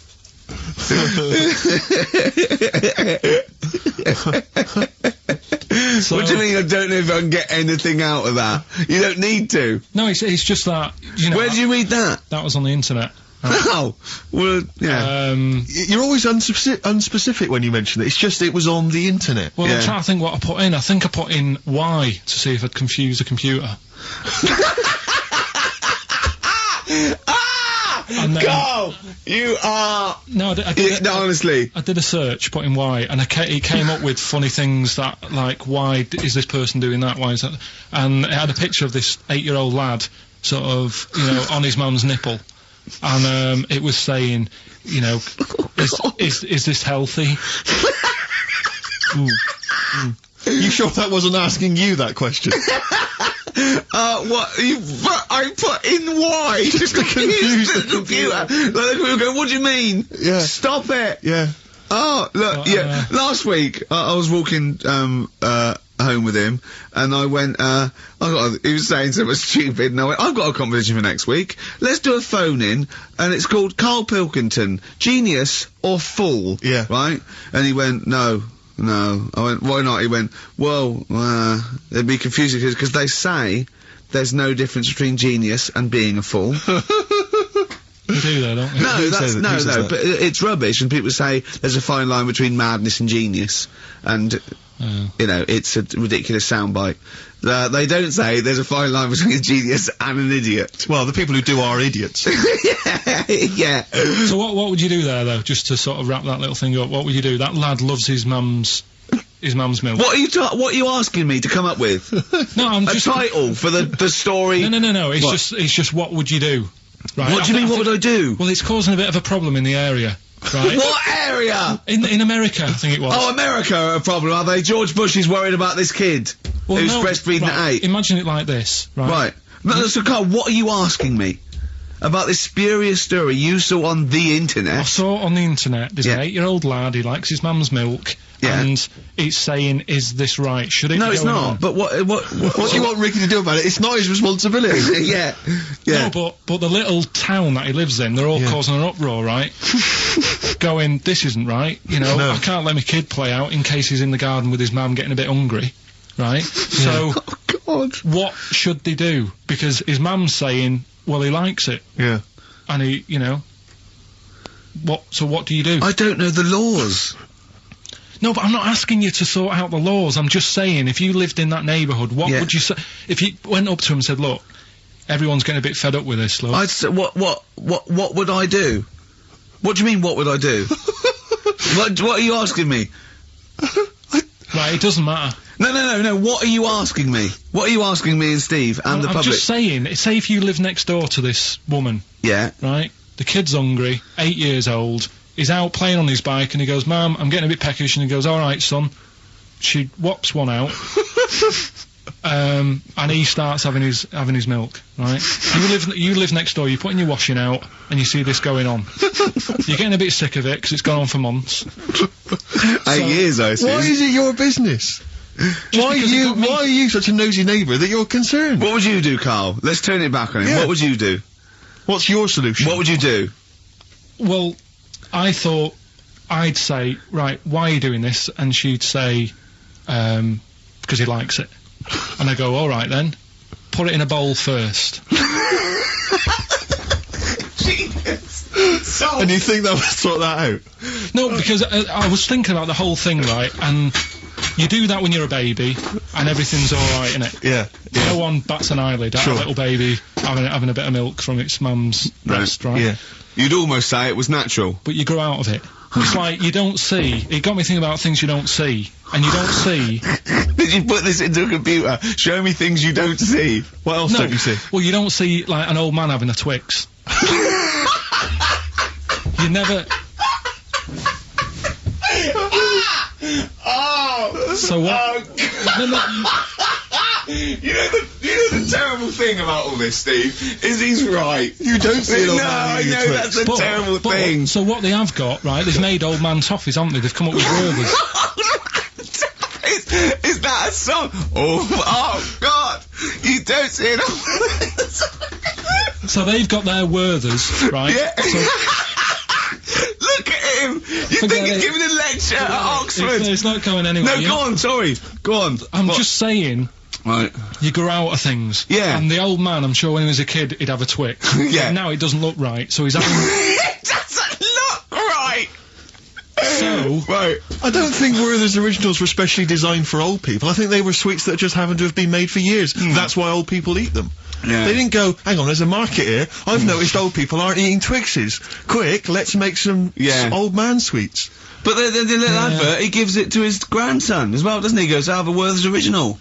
So, what do you mean I don't know if I can get anything out of that? You don't need to. No, it's just that, you know... Where did you read that? That was on the internet. Oh, well, yeah. You're always unspecific when you mention it. It's just it was on the internet. Well, I'm trying to think what I put in. I think I put in Y to see if I'd confuse the computer. And then, Carl, you are... No, I did no, honestly. I did a search, put in Y, and it came up with funny things that, like, why is this person doing that? Why is that? And it had a picture of this 8-year-old lad, sort of, you know, on his mum's nipple. And, it was saying, you know, is this healthy? You sure that wasn't asking you that question? What? I put in Y just to confuse the computer. Like, the computer go, what do you mean? Yeah. Stop it. Yeah. Oh, look, yeah. Last week, I was walking, home with him, and I went, he was saying something stupid, and I went, I've got a competition for next week. Let's do a phone-in, and it's called Carl Pilkington, Genius or Fool. Yeah. Right? And he went, no. I went, why not? He went, well, it'd be confusing because they say there's no difference between genius and being a fool. You do though, don't you? No, but it's rubbish, and people say there's a fine line between madness and genius, and, you know, it's a ridiculous soundbite. They don't say there's a fine line between a genius and an idiot. Well, the people who do are idiots. Yeah. So what would you do there, though, just to sort of wrap that little thing up? What would you do? That lad loves his mum's milk. What are you asking me to come up with? No, I'm a just... title for the story? No, it's just what would you do? Right. What do you mean, what would I do? Well, it's causing a bit of a problem in the area, right? What area? In America, I think it was. Oh, America are a problem, are they? George Bush is worried about this kid who's breastfeeding at 8. Imagine it like this, right? Right. No, so, Carl, what are you asking me? About this spurious story you saw on the internet? I saw it on the internet. There's an 8-year-old lad, he likes his mum's milk, and it's saying, is this right? Should it No, go it's not. on? But what do you want Ricky to do about it? It's not his responsibility. Yeah. No, but the little town that he lives in, they're all causing an uproar, right? Going, this isn't right, you know, I can't let my kid play out in case he's in the garden with his mum getting a bit hungry, right? So, God. What should they do? Because his mum's saying, well, he likes it. Yeah. And he, you know, so what do you do? I don't know the laws. No, but I'm not asking you to sort out the laws. I'm just saying, if you lived in that neighbourhood, what would you say? If you went up to him and said, look, everyone's getting a bit fed up with this, look. I'd say, what would I do? What do you mean, what would I do? what are you asking me? Right, it doesn't matter. No, what are you asking me? What are you asking me and Steve and the public? I'm just saying, say if you live next door to this woman. Yeah. Right? The kid's hungry, 8 years old, he's out playing on his bike and he goes, Mum, I'm getting a bit peckish, and he goes, alright, son. She whops one out. And he starts having his milk, right? You live next door, you're putting your washing out, and you see this going on. You're getting a bit sick of it, because it's gone on for months. 8 years, I assume. Why is it your business? Why are you such a nosy neighbour that you're concerned? What would you do, Carl? Let's turn it back on him. Yeah. What would you do? What's your solution? What would you do? Well, I thought I'd say, right, why are you doing this? And she'd say, because he likes it. And I go, all right then, put it in a bowl first. And you think that would sort that out? No, because I was thinking about the whole thing, right, and you do that when you're a baby, and everything's alright, innit? Yeah. No one bats an eyelid at a little baby having a bit of milk from its mum's breast, right? Yeah. You'd almost say it was natural. But you grow out of it. It's like, you don't see. It got me thinking about things you don't see. And you don't see... Did you put this into a computer? Show me things you don't see. What else don't you see? Well, you don't see, like, an old man having a Twix. You never... So what? You know the terrible thing about all this, Steve, is he's right. You don't see it. No, I know that's a terrible thing. So what they have got, right, they've made old man toffees, haven't they? They've come up with Werther's. Is that a song? Oh God! You don't see it. So they've got their Werther's, right? Yeah. So look at him! You think he's giving a lecture at Oxford? It's not going anywhere. No, go on, sorry. Go on. I'm just saying... Right. You grow out of things. Yeah. And the old man, I'm sure when he was a kid, he'd have a Twix. Yeah. But now it doesn't look right, so he's having... It doesn't look right! So... Right. I don't think Werther's originals were specially designed for old people. I think they were sweets that just happened to have been made for years. That's why old people eat them. Yeah. They didn't go, hang on, there's a market here. I've noticed old people aren't eating Twixes. Quick, let's make some old man sweets. But the little advert, he gives it to his grandson as well, doesn't he? He goes, have a Werther's original.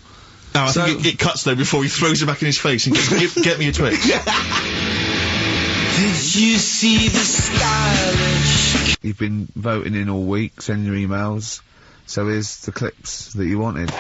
No, I think it cuts though before he throws it back in his face and goes, get me a Twix. Did you see the stylish? You've been voting in all week, sending your emails. So here's the clips that you wanted.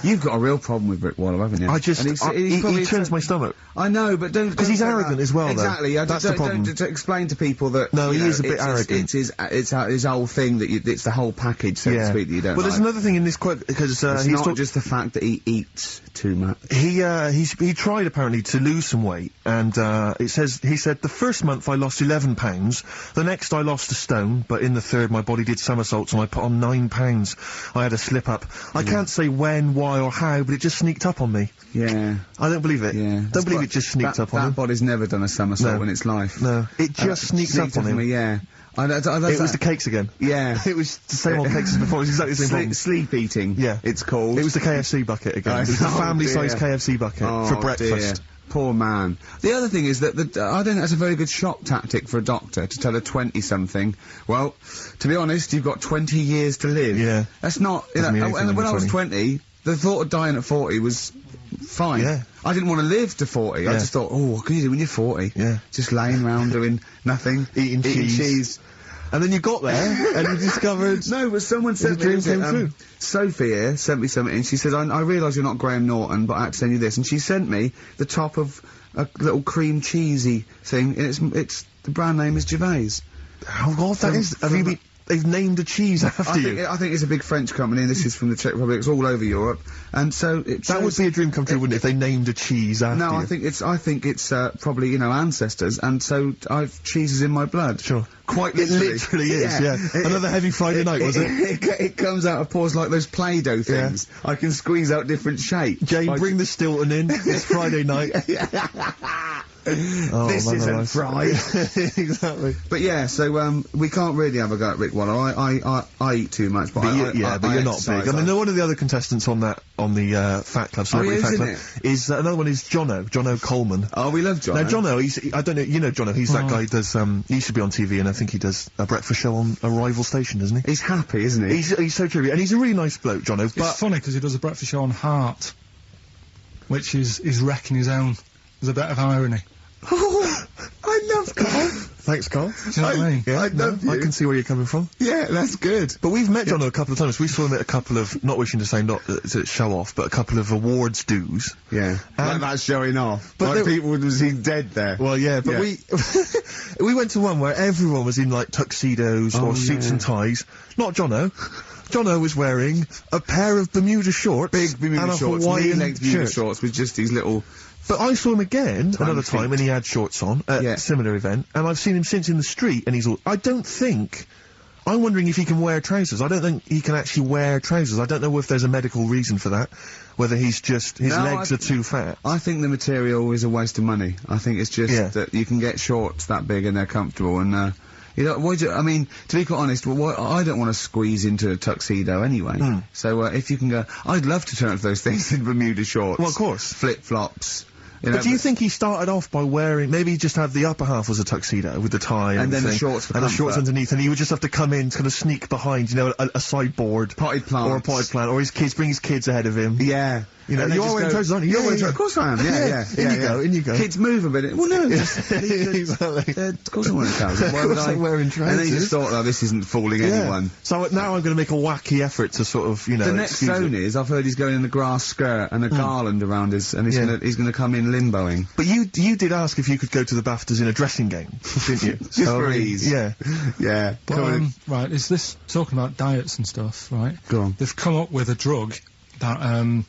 You've got a real problem with Rick Wallow, haven't you? I just, he turns my stomach. I know, but don't... Because he's arrogant as well, though. Exactly. That's the problem. To explain to people that... No, he is a bit arrogant. It's his whole thing that it's the whole package, so to speak, that you don't Well, there's another thing in this quote, because it's not just the fact that he eats too much. He tried, apparently, to lose some weight, and he said, the first month I lost 11 pounds, the next I lost a stone, but in the third my body did somersaults and I put on 9 pounds. I had a slip-up. I can't say when understand why or how, but it just sneaked up on me. Yeah. I don't believe it. Yeah. Don't believe it just sneaked up on That him. body's never done a somersault No. in its life. No, it just sneaked up on him. Me, yeah. It was the cakes again. Yeah. It was the same old cakes as before. It was exactly the same problem. Sleep eating. Yeah. It's called. It was the KFC bucket again. It was the family-sized KFC bucket for breakfast. Dear. Poor man. The other thing is that I don't think that's a very good shock tactic for a doctor to tell a 20-something, well, to be honest, you've got 20 years to live. Yeah. That's not, you know, Doesn't mean anything and when I was 20. 20, the thought of dying at 40 was fine. Yeah. I didn't want to live to 40. I Yeah. just thought, oh, what can you do when you're 40? Yeah. Just laying around doing nothing. Eating cheese. And then you got there, and you discovered... No, but someone the sent me... dream came true. Sophie here sent me something, and she said, I realise you're not Graham Norton, but I had to send you this. And she sent me the top of a little cream cheesy thing, and it's the brand name is Gervais. Oh, God, that is... They've named a cheese after you. I think it's a big French company, and this is from the Czech Republic. It's all over Europe, and so That would be a dream come true, wouldn't it, if they named a cheese after you? No, I think it's probably, you know, ancestors, and so I've cheeses in my blood. Sure. Quite It literally. literally is, yeah. Another heavy Friday night, was it? It comes out of pores like those Play-Doh things. I can squeeze out different shapes. Jane, bring the Stilton in. It's Friday night. Oh, this man isn't alive. fried. Exactly. But yeah, so we can't really have a go at Rick Waller. I eat too much, but But you're not exercise. big. I mean, one of the other contestants on the Fat Club, Celebrity Fat Club, is another one is Jonno Coleman. Oh, we love Jonno. Now Jonno, I don't know, you know Jonno, he's that guy who does, he used to be on TV, and I think he does a breakfast show on a rival station, doesn't he? He's happy, isn't he? He's so true, and he's a really nice bloke, Jonno, It's but... funny because he does a breakfast show on Heart, which is wrecking his own. There's a bit of irony. Oh, I love Carl. Thanks, Carl. Do you know what I mean? Yeah, I love you. I can see where you're coming from. Yeah, that's good. But we've met Jonno a couple of times. We saw him at a couple of, not wishing to say not to show off, but a couple of awards dues. Yeah, like that's showing off. but Like there- people would have seen dead there. Well, yeah, but Yeah. we went to one where everyone was in like tuxedos or suits and ties. Not Jonno. Jonno was wearing a pair of Bermuda shorts, Big Bermuda and a shorts, Hawaiian knee-length Bermuda shirt. shorts with just these little... But I saw him again another feet. time, and he had shorts on at Yeah. a similar event, and I've seen him since in the street, and he's all. I'm wondering if he can wear trousers. I don't think he can actually wear trousers. I don't know if there's a medical reason for that. Whether he's just his No, legs are too fat. I think the material is a waste of money. I think it's just Yeah. that you can get shorts that big and they're comfortable, and you know, I mean, to be quite honest, I don't want to squeeze into a tuxedo anyway. So if you can go, I'd love to turn up those things in Bermuda shorts. Well, of course. Flip-flops. You know, But do you think he started off by wearing, maybe he just had the upper half was a tuxedo with the tie and then the everything, shorts for and the shorts comfort. underneath, and he would just have to come in, kind of sneak behind, you know, a sideboard. Potted plants. Or a potted plant, or his kids, bring his kids ahead of him. Yeah. You know, And they you are just wearing go, trousers, aren't you? You're Yeah, wearing yeah, trousers. Of course I am, yeah. In you go. Kids move a bit. Well, no, Exactly. of course I'm wearing trousers. Why would Of course I? I'm wearing And then you trousers. just thought, oh, this isn't fooling Yeah. anyone. So now I'm going to make a wacky effort to sort of, you know, The next excuse zone it. is, I've heard he's going in a grass skirt and a garland around his, and Yeah. he's gonna come in limboing. But you did ask if you could go to the BAFTAs in a dressing gown, didn't you? Just for ease. Yeah. Yeah. But, right, is this talking about diets and stuff, right? Go on. They've come up with a drug that,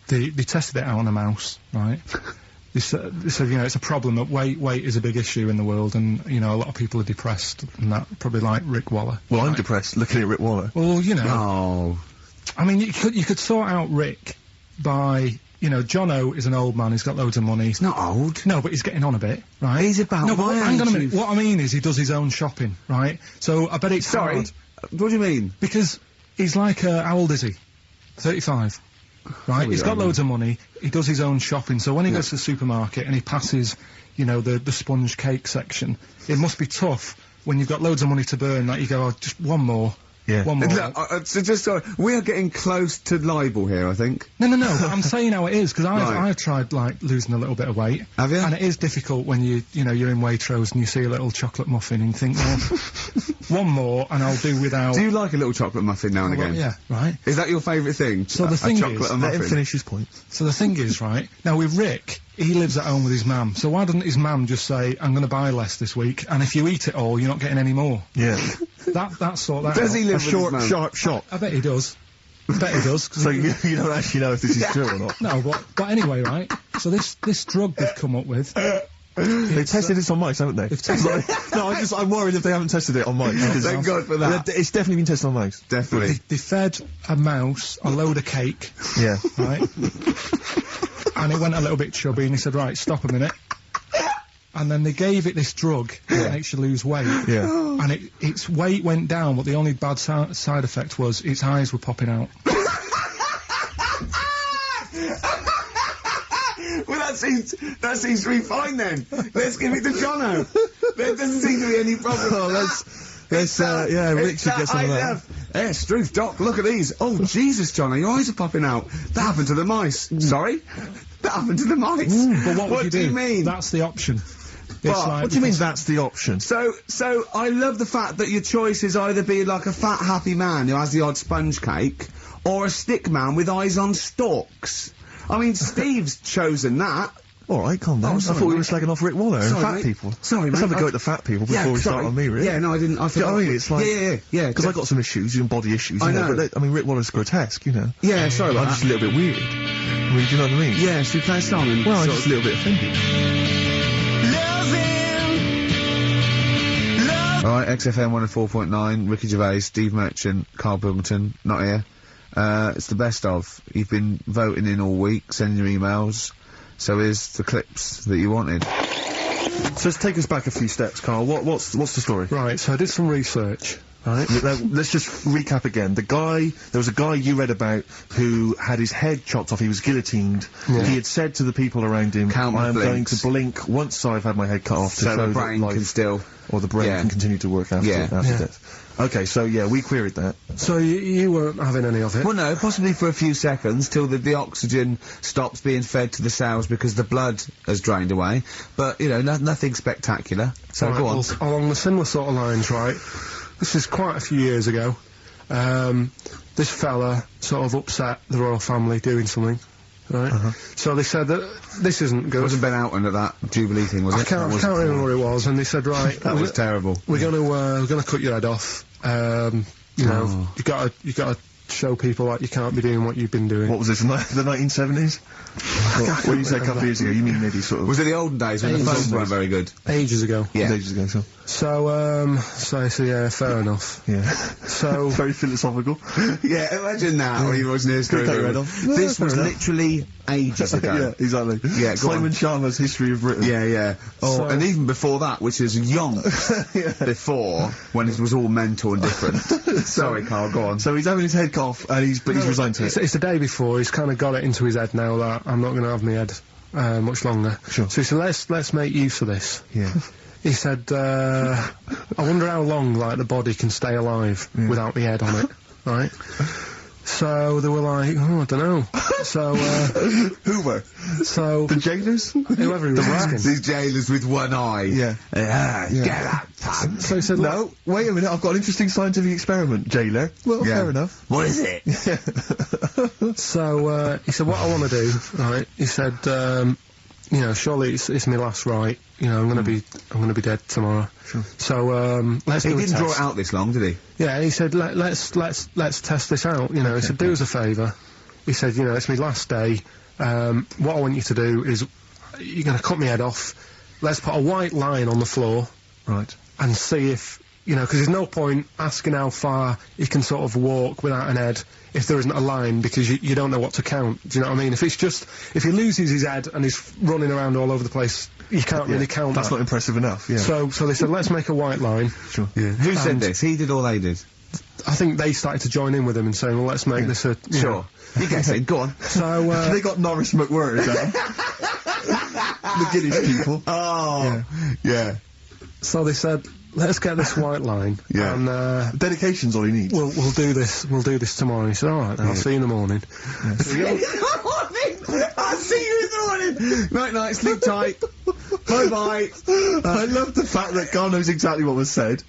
they tested it out on a mouse, right? They said, you know, it's a problem that weight is a big issue in the world, and, you know, a lot of people are depressed, and that, probably like Rick Waller. Well, I'm right? depressed looking at Rick Waller. Well, you know, Oh. I mean, you could sort out Rick by, you know, Jonno is an old man, he's got loads of money. He's not old. No, but he's getting on a bit, right? He's about No, but my hang on a age, minute. you- What I mean is he does his own shopping, right? So I bet it's Sorry. hard. What do you mean? Because he's like, how old is he? 35. Right? He's got loads of money, he does his own shopping, so when he goes to the supermarket and he passes, you know, the sponge cake section, it must be tough when you've got loads of money to burn, like you go, oh, just one more. Yeah. One more. Look, so just sorry, we are getting close to libel here, I think. No, but I'm saying how it is, because Right. I've tried, like, losing a little bit of weight. Have you? And it is difficult when you know, you're in Waitrose and you see a little chocolate muffin and you think, well, one more and I'll do without... Do you like a little chocolate muffin now and Well, again? yeah, right. Is that your favourite thing? So the A thing chocolate is, and Let him muffin? finish his point. So the thing is, right, now with Rick, he lives at home with his mum, so why doesn't his mum just say, I'm going to buy less this week, and if you eat it all, you're not getting any more? Yeah. That sort that Does out. he live with his mum? Sharp shot. I bet he does. I bet he does. 'cause So he- you don't actually know if this is true or not. No, but anyway, right, so this drug they've come up with, They tested this on mice, haven't they? No, I'm worried if they haven't tested it on mice. Thank God for that. It's definitely been tested on mice. Definitely. They fed a mouse a load of cake, Yeah. right? And it went a little bit chubby, and he said, right, stop a minute. And then they gave it this drug that makes you lose weight. Yeah. And its weight went down, but the only bad side effect was its eyes were popping out. Well, that seems to be fine then. Let's give it to Jonno. There doesn't seem to be any problem. Oh, let's Rick should get some of that. Yes, Struth, Doc, look at these. Oh, Jesus, Jonno, your eyes are popping out. That happened to the mice. Sorry? That happened to the mice. But what would you do you mean? That's the option. What do you mean that's the option? So I love the fact that your choice is either be like a fat, happy man who has the odd sponge cake, or a stick man with eyes on stalks. I mean, Steve's chosen that. All right, calm down. Oh, I sorry, thought we mate. were slagging off Rick Waller and Sorry, fat mate. people. Sorry, Let's mate. have a go at the fat people before we start sorry. on me, really. Yeah, no, I didn't. I Do you know what I mean? It's like... Yeah. Because I've got some issues, and body issues, I you know. But Rick Waller's grotesque, you know. Yeah, sorry about I'm that. just a little bit weird. I mean, do you know what I mean? Yeah, should we play a song and Well, I'm sort just a little bit offended. Alright, XFM 104.9, Ricky Gervais, Steve Merchant, Carl Pilkington, not here. It's the best of. You've been voting in all week, sending your emails. So here's the clips that you wanted. So let's take us back a few steps, Carl. What's the story? Right, so I did some research. Right. Now, let's just recap again. There was a guy you read about who had his head chopped off. He was guillotined. Yeah. He had said to the people around him, Count my I am going blinks. to blink once I've had my head cut off to So show the that brain life, can still... or the brain Yeah. can continue to work after, Yeah. death. Okay, so yeah, we queried that. So you weren't having any of it? Well, no, possibly for a few seconds till the oxygen stops being fed to the cells because the blood has drained away. But, you know, nothing spectacular. So Right, go on. well, along the similar sort of lines, right? This is quite a few years ago. This fella sort of upset the royal family doing something, right? So they said that this isn't good. Wasn't Ben Outland at that Jubilee thing, was it? I can't remember what it was, and they said, right, That was terrible. we're gonna cut your head off. You know, you gotta show people that you can't be doing what you've been doing. What was this, the 1970s? What you said a couple of years ago, you mean maybe sort of... Was it the olden days when the Ages phones ago. weren't very good? Ages ago. Yeah. Ages ago, so... So I said, yeah, fair enough. Yeah. So Very philosophical. Yeah, imagine that when you watching this. Cut your head off. No, This fair was enough. literally ages ago. Yeah, exactly. Yeah, go Simon on. Sharma's History of Britain. Yeah. Oh, So- and even before that, which is young before, when it was all mental and different. Sorry, Carl, go on. So he's having his head cut off, and he's resigned to it. it's the day before. He's kind of got it into his head now that I'm not going to have my head much longer. Sure. So he said, let's make use of this. Yeah. He said, I wonder how long, like, the body can stay alive without the head on it, right? So they were like, oh, I don't know. So, Who were? so The jailers? whoever he was asking. These jailers with one eye. Yeah. Get that pun. So he said, look, No, wait a minute, I've got an interesting scientific experiment, jailer. Well, Yeah. fair enough. What is it? so, he said, what I want to do, right, he said, you know, surely it's my last right. You know, I'm gonna be dead tomorrow. Sure. So, let's He do a didn't draw test. it out this long, did he? Yeah, he said, let's test this out. You know, he said, do us a favour. He said, you know, it's my last day. What I want you to do is, you're going to cut my head off. Let's put a white line on the floor Right. and see if, you know, because there's no point asking how far he can sort of walk without an head if there isn't a line, because you don't know what to count. Do you know what I mean? If he loses his head and he's running around all over the place, you can't really count That's that. not impressive enough, yeah. So they said, let's make a white line. Sure. Yeah. Who said And- this? He did or they did? I think they started to join in with him and saying, well, let's make this a... you know. You guess it. Go on. So, They got Norris McWhirter down. The Guinness people. Oh. Yeah. so they said, let's get this white line. Yeah. And, Dedication's all he needs. we'll do this tomorrow. And he said, all right, then, I'll see you in the morning. I'll see you in the morning. Night, night. Sleep tight. Bye, bye. I love the fact that God knows exactly what was said.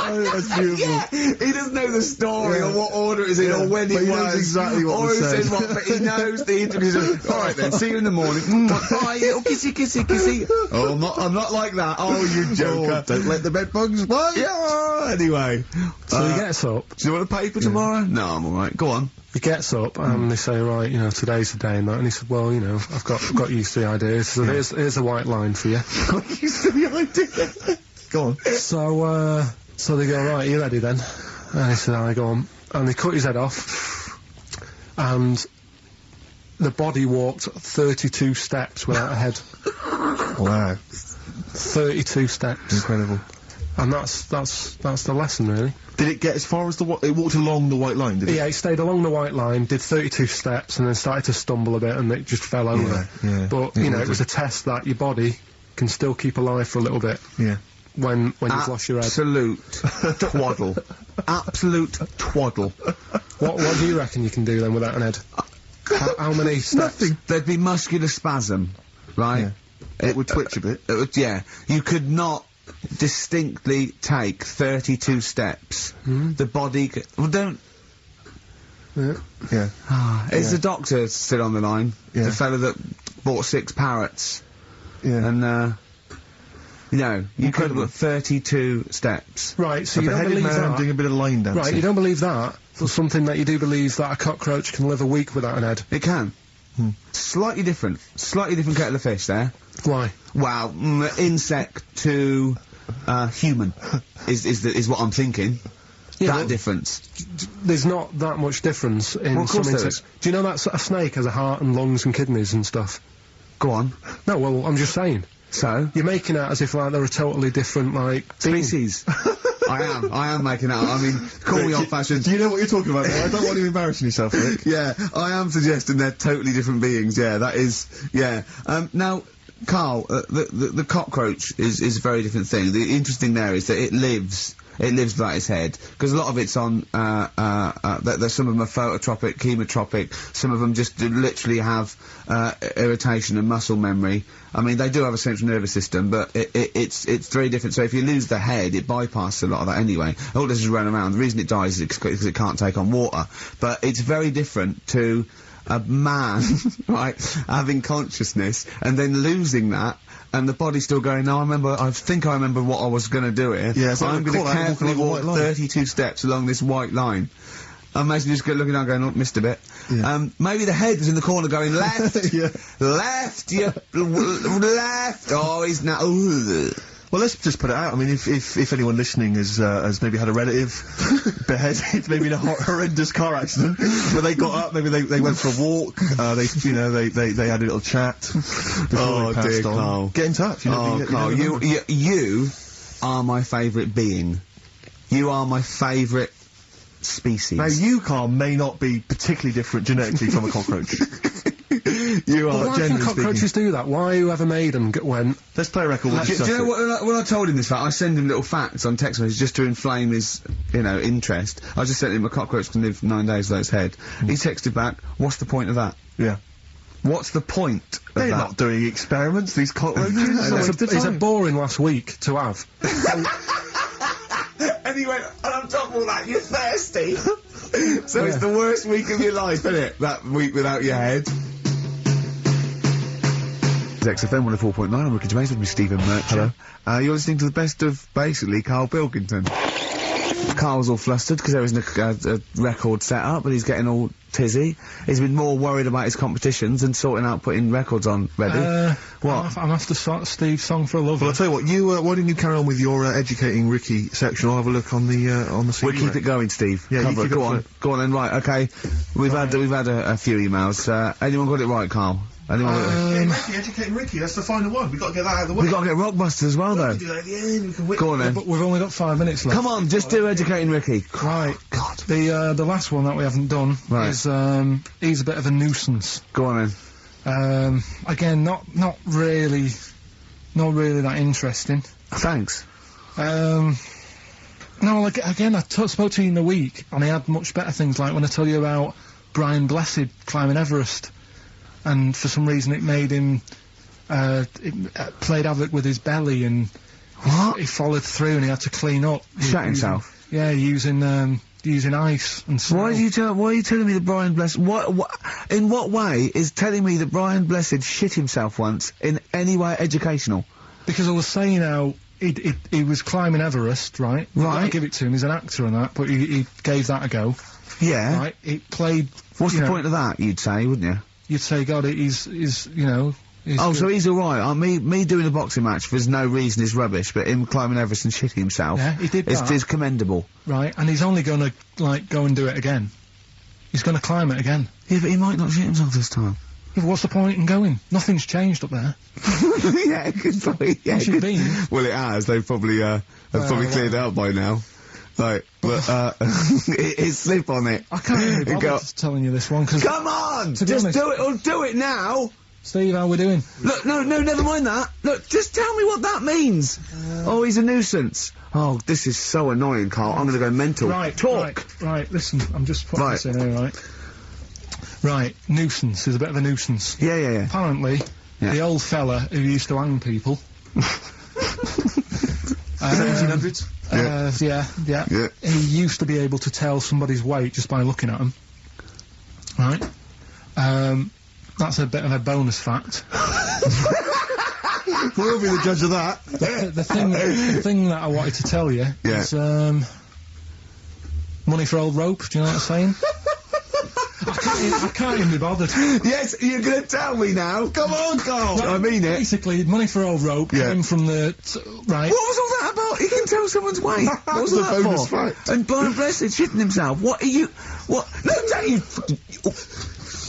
Oh, that's beautiful. Yeah, he doesn't know the story Yeah. or what order it is in Yeah, or when but it he was. knows exactly what or was who said. said what, but he knows the interviews. All right then, see you in the morning. Bye, little kissy, kissy, kissy. Oh, I'm not like that. Oh, you joker. Don't let the bed bugs fly. Yeah, anyway. So he gets up. Do you want a paper tomorrow? No, I'm alright. Go on. He gets up and they say, right, you know, today's the day and that. And he said, well, you know, I've got used to the idea. So here's a white line for you. You silly idea. Go on. So they go, right, you ready then? And he said, I go on. And they cut his head off, and the body walked 32 steps without a head. Wow. 32 steps. Incredible. And that's the lesson, really. Did it get as far as it walked along the white line, did it? Yeah, it stayed along the white line, did 32 steps, and then started to stumble a bit, and it just fell over. Yeah. But, you know, it was a test that your body can still keep alive for a little bit. Yeah. When you've lost your head. Absolute twaddle. Absolute twaddle. What do you reckon you can do then without an head? How many steps? Nothing. There'd be muscular spasm, right? Yeah. It would twitch a bit. It would, yeah. You could not distinctly take 32 steps. The body well, don't... Yeah. Is the doctor still on the line? Yeah. The fellow that bought 6 parrots. Yeah. And, you know, you could have got 32 steps. Right, so A you don't beheaded believe man that. doing a bit of line dancing. Right, you don't believe that, but something that you do believe that a cockroach can live a week without an head. It can. Slightly different kettle of fish there. Why? Wow, insect to human is what I'm thinking. Yeah, that well, difference. There's not that much difference in Well, of course some there insects. Do you know that a snake has a heart and lungs and kidneys and stuff? Go on. No, well, I'm just saying. So? You're making out as if, like, they're a totally different, like, being. Species. I am making out. I mean, call me old-fashioned. Do you know what you're talking about there? I don't want you embarrassing yourself, Rick. Yeah, I am suggesting they're totally different beings. Yeah, that is. Yeah. Now, Carl, the cockroach is a very different thing. The interesting there is that it lives without its head, because a lot of it's on, there's some of them are phototropic, chemotropic, some of them just literally have, irritation and muscle memory. I mean, they do have a central nervous system, but it's very different. So if you lose the head, it bypasses a lot of that anyway. All it does is run around. The reason it dies is because it can't take on water. But it's very different to a man, right, having consciousness and then losing that, and the body's still going, no, I think I remember what I was going to do here. Yeah, so I'm going to carefully walk line. 32 steps along this white line. Imagine just looking down going, oh, missed a bit. Yeah. Maybe the head was in the corner going, left, Yeah. left, left. Oh, he's now, Well, let's just put it out. I mean, if anyone listening has maybe had a relative beheaded, maybe in a horrendous car accident, where they got up, maybe they went for a walk, they had a little chat before they passed on. Carl. Get in touch. Carl, you are my favourite being. You are my favourite species. Now, you, Carl, may not be particularly different genetically from a cockroach. You But are. why can cockroaches do that? Why whoever made them went... Let's play a record. Do you know what, when I told him this fact, I send him little facts on text messages just to inflame his, interest. I just sent him a cockroach can live 9 days without its head. He texted back, what's the point of that? Yeah. What's the point of They're that? not doing experiments, these cockroaches. It's a boring last week to have. And he went, and on top of all that, you're thirsty. So it's the worst week of your life, isn't it? That week without your head. XFM 104.9, I'm Ricky Gervais with me, Stephen Merchant. Hello. You're listening to the best of, basically, Carl Pilkington. Carl's all flustered because there isn't a record set up, but he's getting all tizzy. He's been more worried about his competitions than sorting out putting records on ready. What? I'm after Steve's Song for a Lover. Well, I'll tell you what, why didn't you carry on with your educating Ricky section? I'll have a look on the CD. We'll keep it going, Steve. Yeah, Cover you it. keep Go it on. flip. Go on then, right, okay. We've had a few emails. Anyone got it right, Carl? Anyone got it? Educating Ricky, that's the final one. We've got to get that out of the way. We've got to get Rockbusters as well, though. do that at the end, we can whip. Go on then. But we've only got 5 minutes left. Come on, just do Educating Ricky. Right. God. The last one that we haven't done Right. is, he's a bit of a nuisance. Go on then. Again, not really that interesting. Thanks. No, like, again, I spoke to you in the week, and he had much better things, like when I tell you about Brian Blessed climbing Everest, and for some reason it made him, it played havoc with his belly, and What? he followed through, and he had to clean up. Shut himself? Yeah, using ice and snow. Why are you telling me that Brian Blessed... in what way is telling me that Brian Blessed shit himself once in any way educational? Because I was saying how he was climbing Everest, right? Right. I give it to him, he's an actor and that, but he gave that a go. Yeah. Right? It played... What's you the know, point of that, you'd say, wouldn't you? You'd say, God, he's Oh, so he's alright. Me doing a boxing match for no reason is rubbish, but him climbing Everest and shitting himself Yeah, he did that. is commendable. Right, and he's only gonna, like, go and do it again. He's gonna climb it again. Yeah, but he might not shit himself this time. Yeah, but what's the point in going? Nothing's changed up there. Yeah, good point. Yeah, What's it good. been? Well, it has. They've probably cleared it out by now. Like, but, it's slip on it. I can't even It bother telling you this one, because... Come on! To be Just honest- do it, or do it now! Steve, how we doing? Look, no, never mind that. Look, just tell me what that means. Oh, he's a nuisance. Oh, this is so annoying, Carl. I'm gonna go mental. Right, Talk! Right, listen, I'm just putting this in here, right? Right, nuisance is a bit of a nuisance. Yeah. Apparently, Yeah. the old fella who used to hang people... 1700s? Yeah. Yeah. He used to be able to tell somebody's weight just by looking at them. Right? That's a bit of a bonus fact. We'll be the judge of that. The thing that I wanted to tell you Yeah. is, money for old rope, do you know what I'm saying? I can't even be bothered. Yes, you're gonna tell me now. Come on, Carl. I mean it. Basically, money for old rope Yeah. came from the... right? What was all that about? He can tell someone's weight. What was The all that bonus for? fact. And blind blessed shitting himself. What are you? What? No, tell you.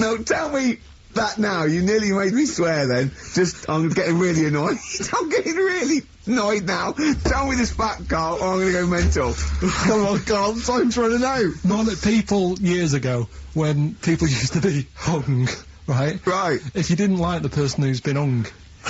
No, tell me that now. You nearly made me swear. Then, I'm getting really annoyed. I'm getting really annoyed now. Tell me this fact, Carl, or I'm gonna go mental. Come on, Carl, time's running out. Not that people, years ago, when people used to be hung, right? Right. If you didn't like the person who's been hung,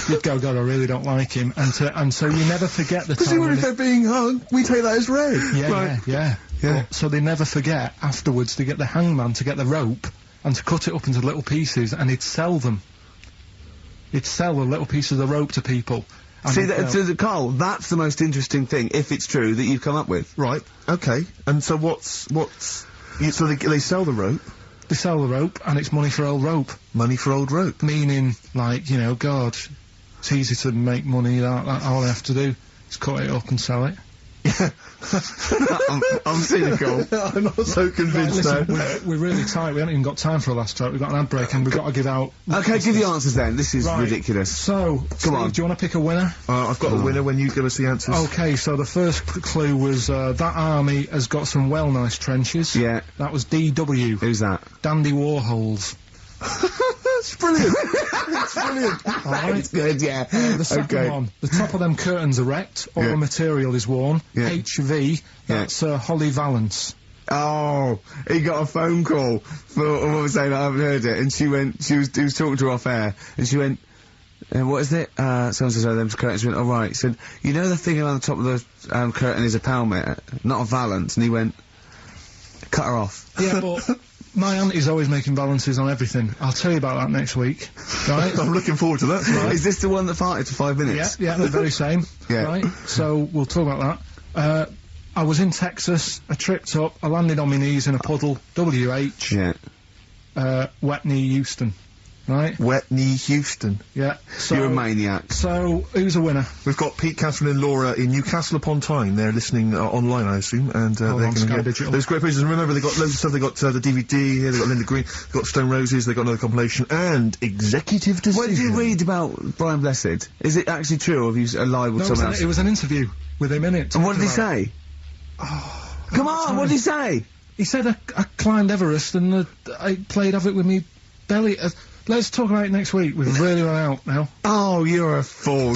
you'd go, God, I really don't like him. And so you never forget the time Presumably when if they're being hung, we take that as read. Yeah. Yeah. But, so they never forget afterwards to get the hangman to get the rope and to cut it up into little pieces, and he'd sell them. He'd sell the little pieces of the rope to people. And See, he'd go, Carl, that's the most interesting thing, if it's true, that you've come up with. Right, okay. And so so they sell the rope, they sell the rope, and it's money for old rope. money for old rope. Meaning, like, you know, God, it's easy to make money, that all I have to do is cut it up and sell it. I'm cynical. I'm not so convinced Listen, now. we're really tight, we haven't even got time for a last joke, we've got an ad break and we've got to give out... Okay, give the answers then. This is Right. ridiculous. So, Steve, on. do you want to pick a winner? I've got a winner when you give us the answers. Okay, so the first clue was, that army has got some well nice trenches. Yeah. That was DW, Who's that? Dandy Warhols. That's brilliant. That's brilliant. Alright? It's good, yeah. The second one, the top of them curtains are wrecked, all Yeah. the material is worn. Yeah. HV, that's Holly Valance. Oh, he got a phone call for what was saying, I haven't heard it, and he was talking to her off air, and she went, what is it? Someone says, oh, them curtains. She went, oh, right. He said, you know the thing around the top of the curtain is a pelmet, not a valance, and he went, cut her off. Yeah, but my auntie's always making balances on everything. I'll tell you about that next week, right? I'm looking forward to that. Right. Is this the one that farted for 5 minutes? Yeah, the very same. Yeah. Right? So, we'll talk about that. I was in Texas, I tripped up, I landed on my knees in a puddle, WH, Yeah. wet knee Houston. Right? Wet knee Houston. Yeah. So, You're a maniac. So, who's a winner? We've got Pete, Catherine and Laura in Newcastle upon Tyne. They're listening online, I assume, and they're on going to Sky get Digital. those great pictures. And remember, they got loads of stuff. They got the DVD here. They got Linda Green. They got Stone Roses. They got another compilation and Executive Decision. What did you read about Brian Blessed? Is it actually true, or have you lied with someone else? It was an interview with him in it. And what did he talking about- say? Come on, what did he say? He said I climbed Everest and I played Havoc with me belly. Let's talk about it next week. We've really run out now. Oh, you're a fool.